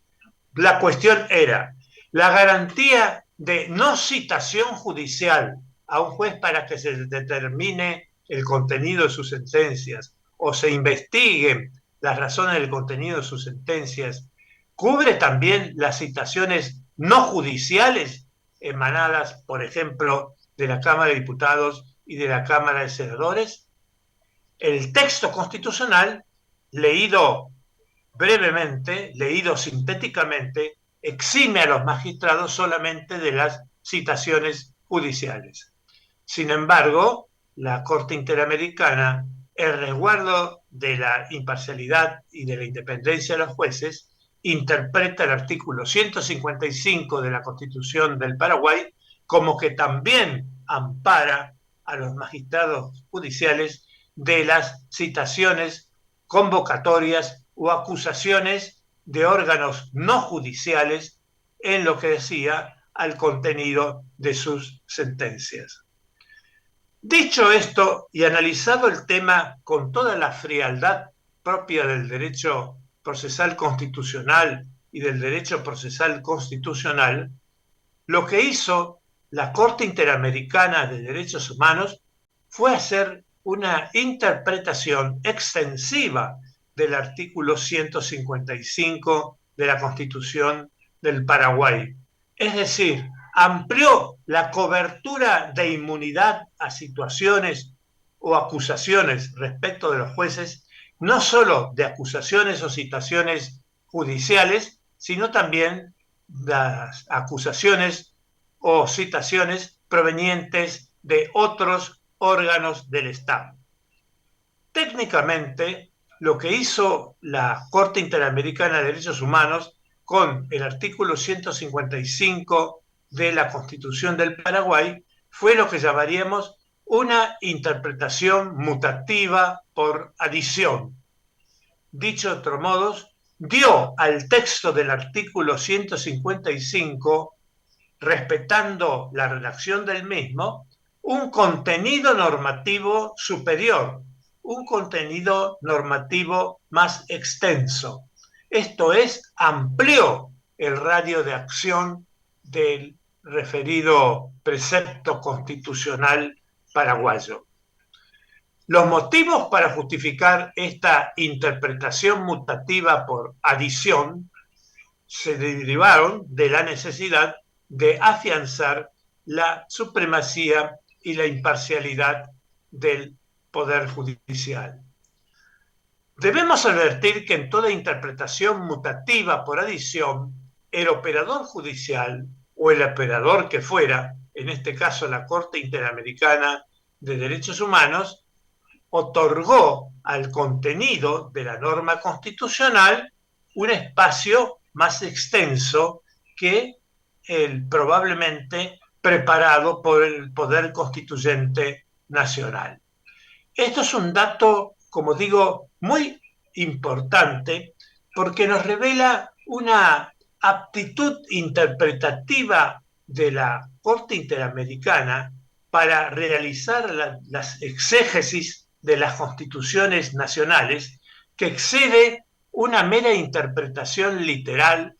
Speaker 3: La cuestión era la garantía de no citación judicial a un juez para que se determine el contenido de sus sentencias o se investiguen las razones del contenido de sus sentencias, cubre también las citaciones no judiciales emanadas, por ejemplo, de la Cámara de Diputados y de la Cámara de Senadores. El texto constitucional, leído brevemente, leído sintéticamente, exime a los magistrados solamente de las citaciones judiciales. Sin embargo, la Corte Interamericana, en resguardo de la imparcialidad y de la independencia de los jueces, interpreta el artículo 155 de la Constitución del Paraguay como que también ampara a los magistrados judiciales de las citaciones convocatorias o acusaciones de órganos no judiciales en lo que decía al contenido de sus sentencias. Dicho esto y analizado el tema con toda la frialdad propia del derecho procesal constitucional y del derecho procesal constitucional, lo que hizo la Corte Interamericana de Derechos Humanos fue hacer una interpretación extensiva del artículo 155 de la Constitución del Paraguay. Es decir, amplió la cobertura de inmunidad a situaciones o acusaciones respecto de los jueces, no solo de acusaciones o citaciones judiciales, sino también las acusaciones o citaciones provenientes de otros órganos del Estado. Técnicamente, lo que hizo la Corte Interamericana de Derechos Humanos con el artículo 155 de la Constitución del Paraguay fue lo que llamaríamos una interpretación mutativa por adición. Dicho de otro modo, dio al texto del artículo 155, respetando la redacción del mismo, un contenido normativo superior, un contenido normativo más extenso. Esto es, amplió el radio de acción del referido precepto constitucional paraguayo. Los motivos para justificar esta interpretación mutativa por adición se derivaron de la necesidad de afianzar la supremacía y la imparcialidad del Poder Judicial. Debemos advertir que en toda interpretación mutativa por adición, el operador judicial o el operador que fuera, en este caso la Corte Interamericana de Derechos Humanos, otorgó al contenido de la norma constitucional un espacio más extenso que el probablemente preparado por el Poder Constituyente Nacional. Esto es un dato, como digo, muy importante porque nos revela una aptitud interpretativa de la Corte Interamericana para realizar las exégesis de las constituciones nacionales, que excede una mera interpretación literal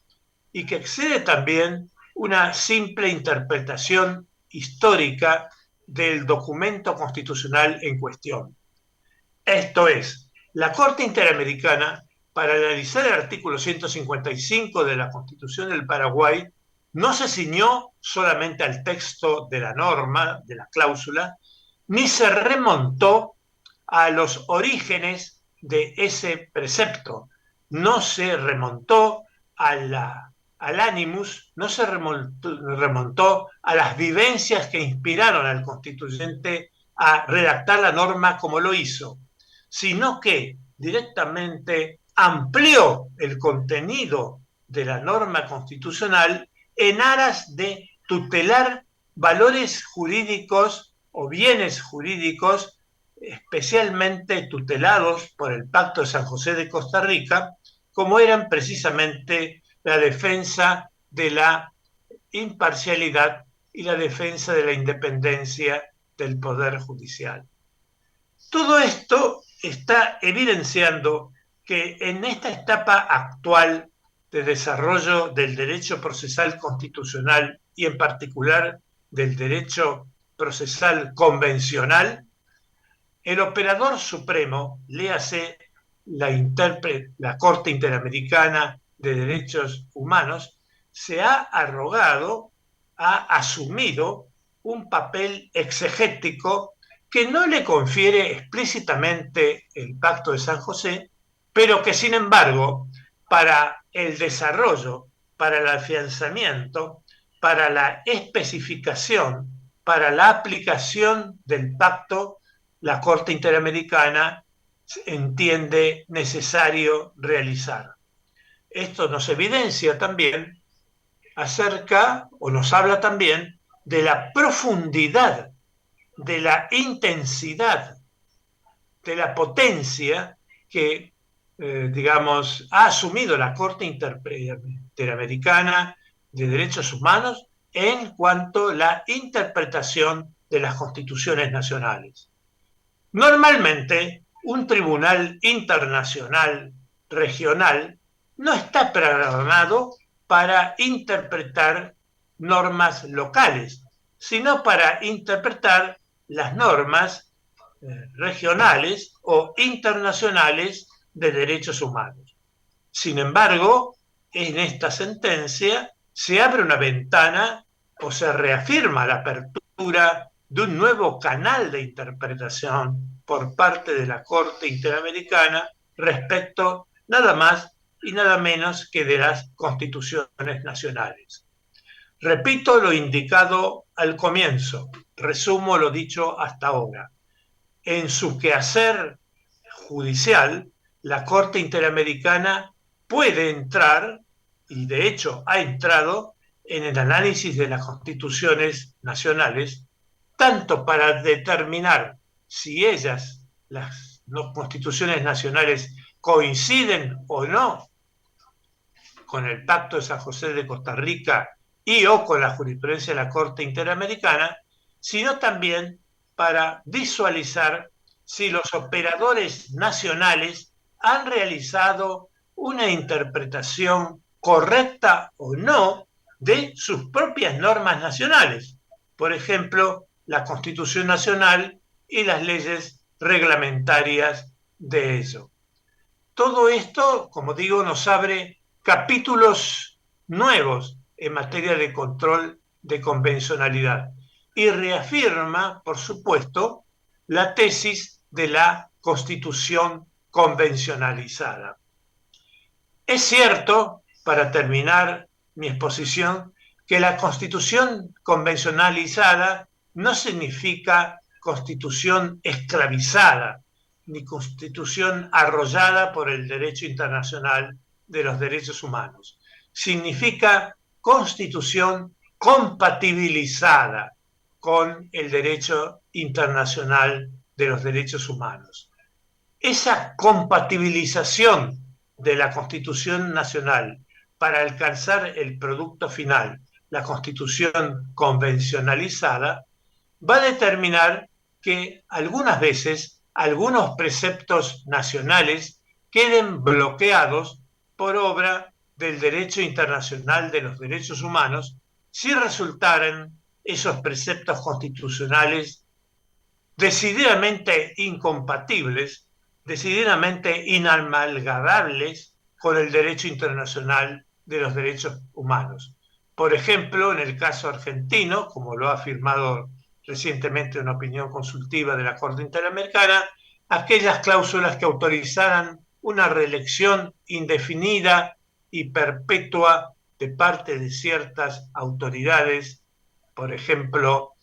Speaker 3: y que excede también una simple interpretación histórica del documento constitucional en cuestión. Esto es, la Corte Interamericana, para analizar el artículo 155 de la Constitución del Paraguay, no se ciñó solamente al texto de la norma, de la cláusula, ni se remontó a los orígenes de ese precepto, no se remontó al animus, no se remontó a las vivencias que inspiraron al constituyente a redactar la norma como lo hizo, sino que directamente amplió el contenido de la norma constitucional en aras de tutelar valores jurídicos o bienes jurídicos especialmente tutelados por el Pacto de San José de Costa Rica, como eran precisamente la defensa de la imparcialidad y la defensa de la independencia del Poder Judicial. Todo esto está evidenciando que en esta etapa actual de desarrollo del derecho procesal constitucional y en particular del derecho procesal convencional, el operador supremo, léase la Corte Interamericana de Derechos Humanos, se ha arrogado, ha asumido un papel exegético que no le confiere explícitamente el Pacto de San José, pero que sin embargo, para el desarrollo, para el afianzamiento, para la especificación, para la aplicación del pacto, la Corte Interamericana entiende necesario realizar. Esto nos evidencia también acerca, o nos habla también, de la profundidad, de la intensidad, de la potencia que, ha asumido la Corte Interamericana de Derechos Humanos en cuanto a la interpretación de las constituciones nacionales. Normalmente, un tribunal internacional regional no está programado para interpretar normas locales, sino para interpretar las normas regionales o internacionales de derechos humanos. Sin embargo, en esta sentencia se abre una ventana o se reafirma la apertura de un nuevo canal de interpretación por parte de la Corte Interamericana respecto nada más y nada menos que de las constituciones nacionales. Repito lo indicado al comienzo, resumo lo dicho hasta ahora. En su quehacer judicial, la Corte Interamericana puede entrar, y de hecho ha entrado, en el análisis de las constituciones nacionales, tanto para determinar si ellas, las constituciones nacionales, coinciden o no con el Pacto de San José de Costa Rica y o con la jurisprudencia de la Corte Interamericana, sino también para visualizar si los operadores nacionales han realizado una interpretación correcta o no de sus propias normas nacionales. Por ejemplo, la Constitución Nacional y las leyes reglamentarias de ello. Todo esto, como digo, nos abre capítulos nuevos en materia de control de convencionalidad y reafirma, por supuesto, la tesis de la Constitución convencionalizada. Es cierto, para terminar mi exposición, que la Constitución convencionalizada no significa Constitución esclavizada, ni Constitución arrollada por el derecho internacional de los derechos humanos. Significa Constitución compatibilizada con el derecho internacional de los derechos humanos. Esa compatibilización de la Constitución Nacional para alcanzar el producto final, la Constitución convencionalizada, va a determinar que algunas veces algunos preceptos nacionales queden bloqueados por obra del derecho internacional de los derechos humanos si resultaran esos preceptos constitucionales decididamente incompatibles, decididamente inamalgamables con el derecho internacional de los derechos humanos. Por ejemplo, en el caso argentino, como lo ha afirmado recientemente una opinión consultiva de la Corte Interamericana, aquellas cláusulas que autorizaran una reelección indefinida y perpetua de parte de ciertas autoridades, por ejemplo,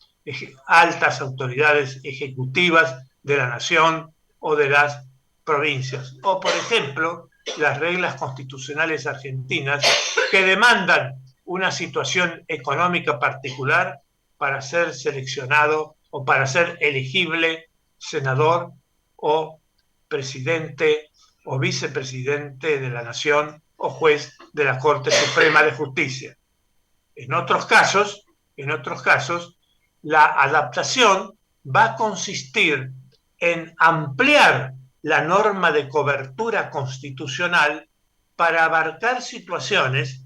Speaker 3: altas autoridades ejecutivas de la nación o de las provincias, o por ejemplo, las reglas constitucionales argentinas que demandan una situación económica particular para ser seleccionado o para ser elegible senador o presidente o vicepresidente de la nación o juez de la Corte Suprema de Justicia. En otros casos, la adaptación va a consistir en ampliar la norma de cobertura constitucional para abarcar situaciones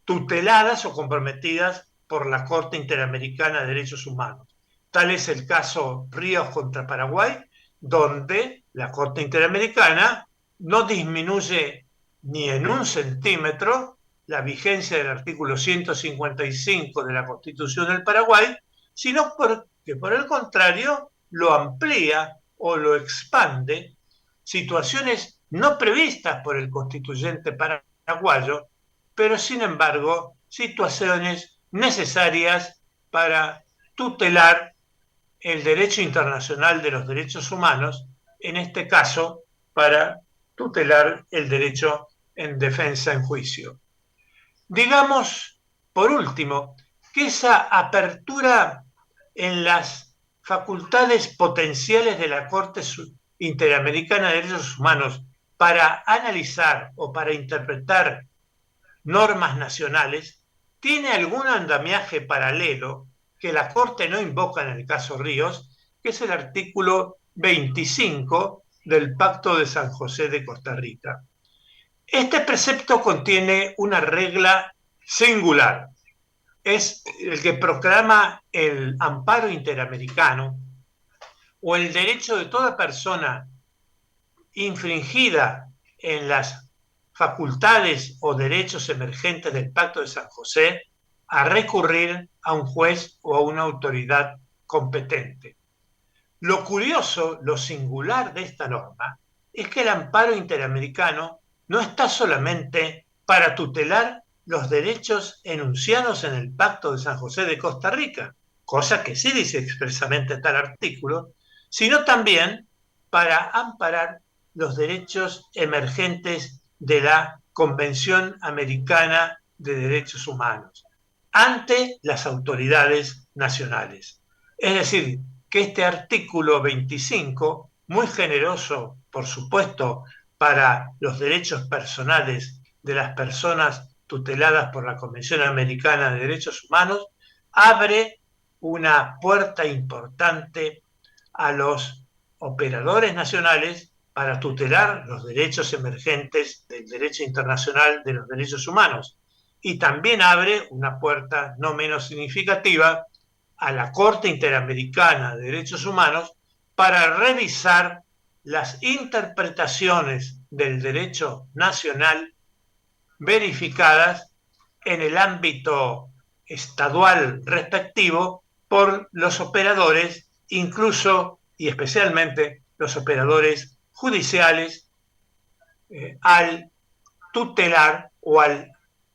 Speaker 3: tuteladas o comprometidas por la Corte Interamericana de Derechos Humanos. Tal es el caso Ríos contra Paraguay, donde la Corte Interamericana no disminuye ni en 1 centímetro la vigencia del artículo 155 de la Constitución del Paraguay, sino que por el contrario lo amplía o lo expande, situaciones no previstas por el constituyente paraguayo, pero sin embargo situaciones necesarias para tutelar el derecho internacional de los derechos humanos, en este caso para tutelar el derecho en defensa en juicio. Digamos, por último, que esa apertura en las facultades potenciales de la Corte Interamericana de Derechos Humanos para analizar o para interpretar normas nacionales tiene algún andamiaje paralelo que la Corte no invoca en el caso Ríos, que es el artículo 25 del Pacto de San José de Costa Rica. Este precepto contiene una regla singular. Es el que proclama el amparo interamericano o el derecho de toda persona infringida en las facultades o derechos emergentes del Pacto de San José a recurrir a un juez o a una autoridad competente. Lo curioso, lo singular de esta norma es que el amparo interamericano no está solamente para tutelar los derechos enunciados en el Pacto de San José de Costa Rica, cosa que sí dice expresamente tal artículo, sino también para amparar los derechos emergentes de la Convención Americana de Derechos Humanos ante las autoridades nacionales. Es decir, que este artículo 25, muy generoso, por supuesto, para los derechos personales de las personas tuteladas por la Convención Americana de Derechos Humanos, abre una puerta importante a los operadores nacionales para tutelar los derechos emergentes del derecho internacional de los derechos humanos. Y también abre una puerta no menos significativa a la Corte Interamericana de Derechos Humanos para revisar las interpretaciones del derecho nacional verificadas en el ámbito estadual respectivo por los operadores, incluso y especialmente los operadores judiciales, al tutelar o al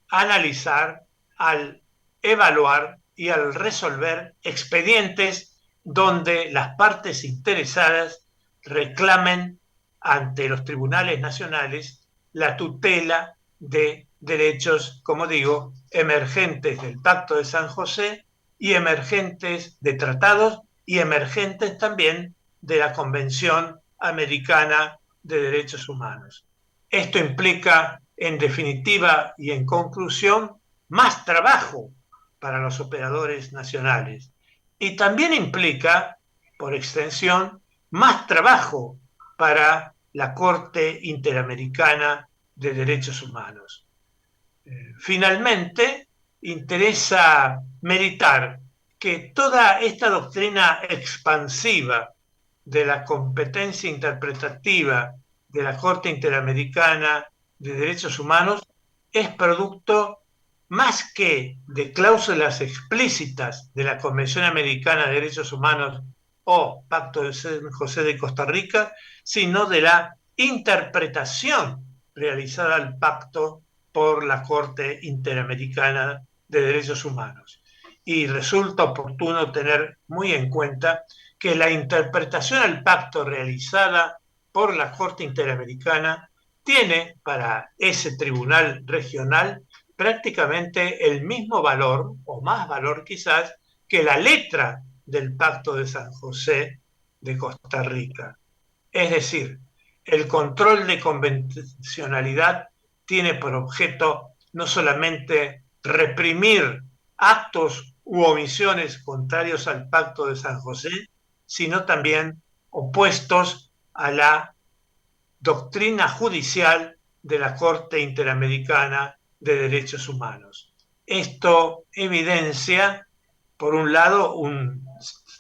Speaker 3: analizar, al evaluar y al resolver expedientes donde las partes interesadas reclamen ante los tribunales nacionales la tutela de derechos, como digo, emergentes del Pacto de San José y emergentes de tratados y emergentes también de la Convención Americana de Derechos Humanos. Esto implica, en definitiva y en conclusión, más trabajo para los operadores nacionales y también implica, por extensión, más trabajo para la Corte Interamericana de Derechos Humanos. Finalmente, interesa meditar que toda esta doctrina expansiva de la competencia interpretativa de la Corte Interamericana de Derechos Humanos es producto más que de cláusulas explícitas de la Convención Americana de Derechos Humanos o Pacto de San José de Costa Rica, sino de la interpretación realizada al pacto por la Corte Interamericana de Derechos Humanos. Y resulta oportuno tener muy en cuenta que la interpretación al pacto realizada por la Corte Interamericana tiene para ese tribunal regional prácticamente el mismo valor, o más valor quizás, que la letra del Pacto de San José de Costa Rica. Es decir, el control de convencionalidad tiene por objeto no solamente reprimir actos u omisiones contrarios al Pacto de San José, sino también opuestos a la doctrina judicial de la Corte Interamericana de Derechos Humanos. Esto evidencia, por un lado, un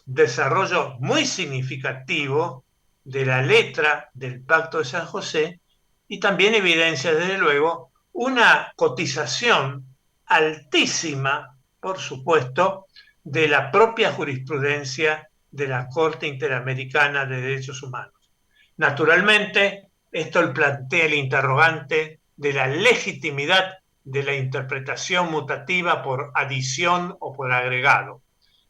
Speaker 3: desarrollo muy significativo de la letra del Pacto de San José y también evidencia, desde luego, una cotización altísima, por supuesto, de la propia jurisprudencia de la Corte Interamericana de Derechos Humanos. Naturalmente, esto plantea el interrogante de la legitimidad de la interpretación mutativa por adición o por agregado,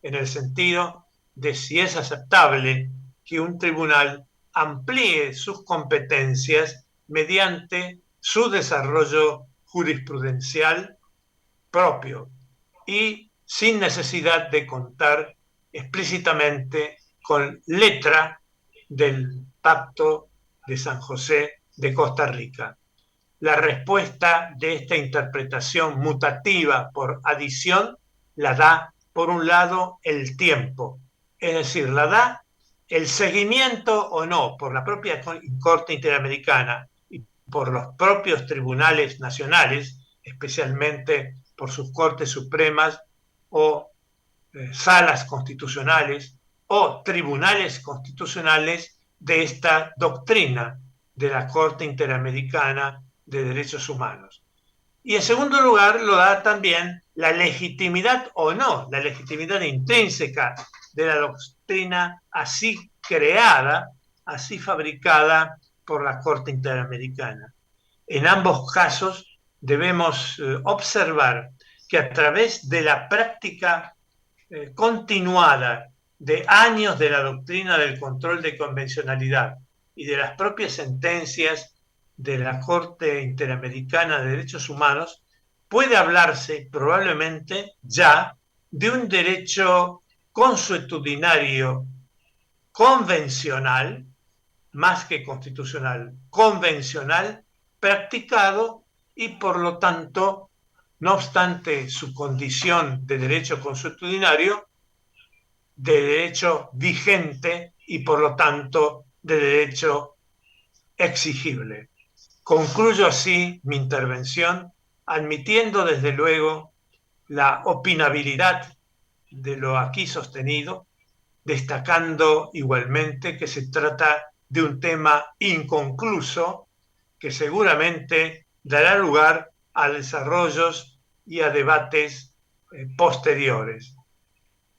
Speaker 3: en el sentido de si es aceptable que un tribunal amplíe sus competencias mediante su desarrollo jurisprudencial propio y sin necesidad de contar explícitamente con letra del Pacto de San José de Costa Rica. La respuesta de esta interpretación mutativa por adición la da por un lado, el tiempo, es decir, la da el seguimiento o no por la propia Corte Interamericana y por los propios tribunales nacionales, especialmente por sus Cortes Supremas o salas constitucionales o tribunales constitucionales de esta doctrina de la Corte Interamericana de Derechos Humanos. Y en segundo lugar, lo da también la legitimidad o no, la legitimidad intrínseca de la doctrina así creada, así fabricada por la Corte Interamericana. En ambos casos debemos observar que a través de la práctica continuada de años de la doctrina del control de convencionalidad y de las propias sentencias de la Corte Interamericana de Derechos Humanos, puede hablarse probablemente ya de un derecho consuetudinario convencional, más que constitucional, convencional, practicado y por lo tanto, no obstante su condición de derecho consuetudinario, de derecho vigente y por lo tanto de derecho exigible. Concluyo así mi intervención, admitiendo desde luego la opinabilidad de lo aquí sostenido, destacando igualmente que se trata de un tema inconcluso que seguramente dará lugar a desarrollos y a debates posteriores.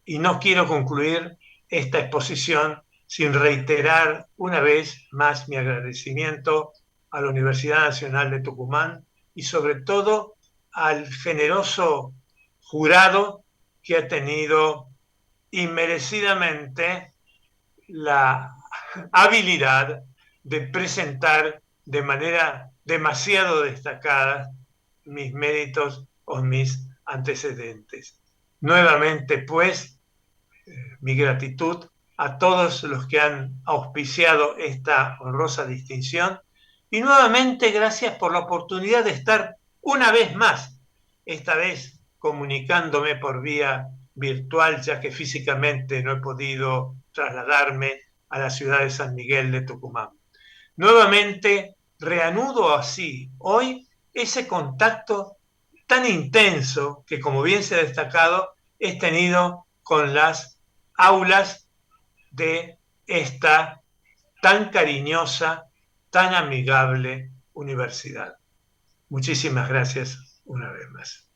Speaker 3: Y no quiero concluir esta exposición sin reiterar una vez más mi agradecimiento a la Universidad Nacional de Tucumán y sobre todo al generoso jurado que ha tenido inmerecidamente la habilidad de presentar de manera demasiado destacada mis méritos o mis antecedentes. Nuevamente, pues, mi gratitud a todos los que han auspiciado esta honrosa distinción y nuevamente gracias por la oportunidad de estar una vez más, esta vez comunicándome por vía virtual, ya que físicamente no he podido trasladarme a la ciudad de San Miguel de Tucumán. Nuevamente reanudo así hoy ese contacto tan intenso que, como bien se ha destacado, he tenido con las aulas de esta tan cariñosa, tan amigable universidad. Muchísimas gracias una vez más.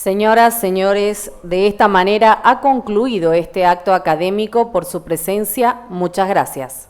Speaker 1: Señoras, señores, de esta manera ha concluido este acto académico. Por su presencia, muchas gracias.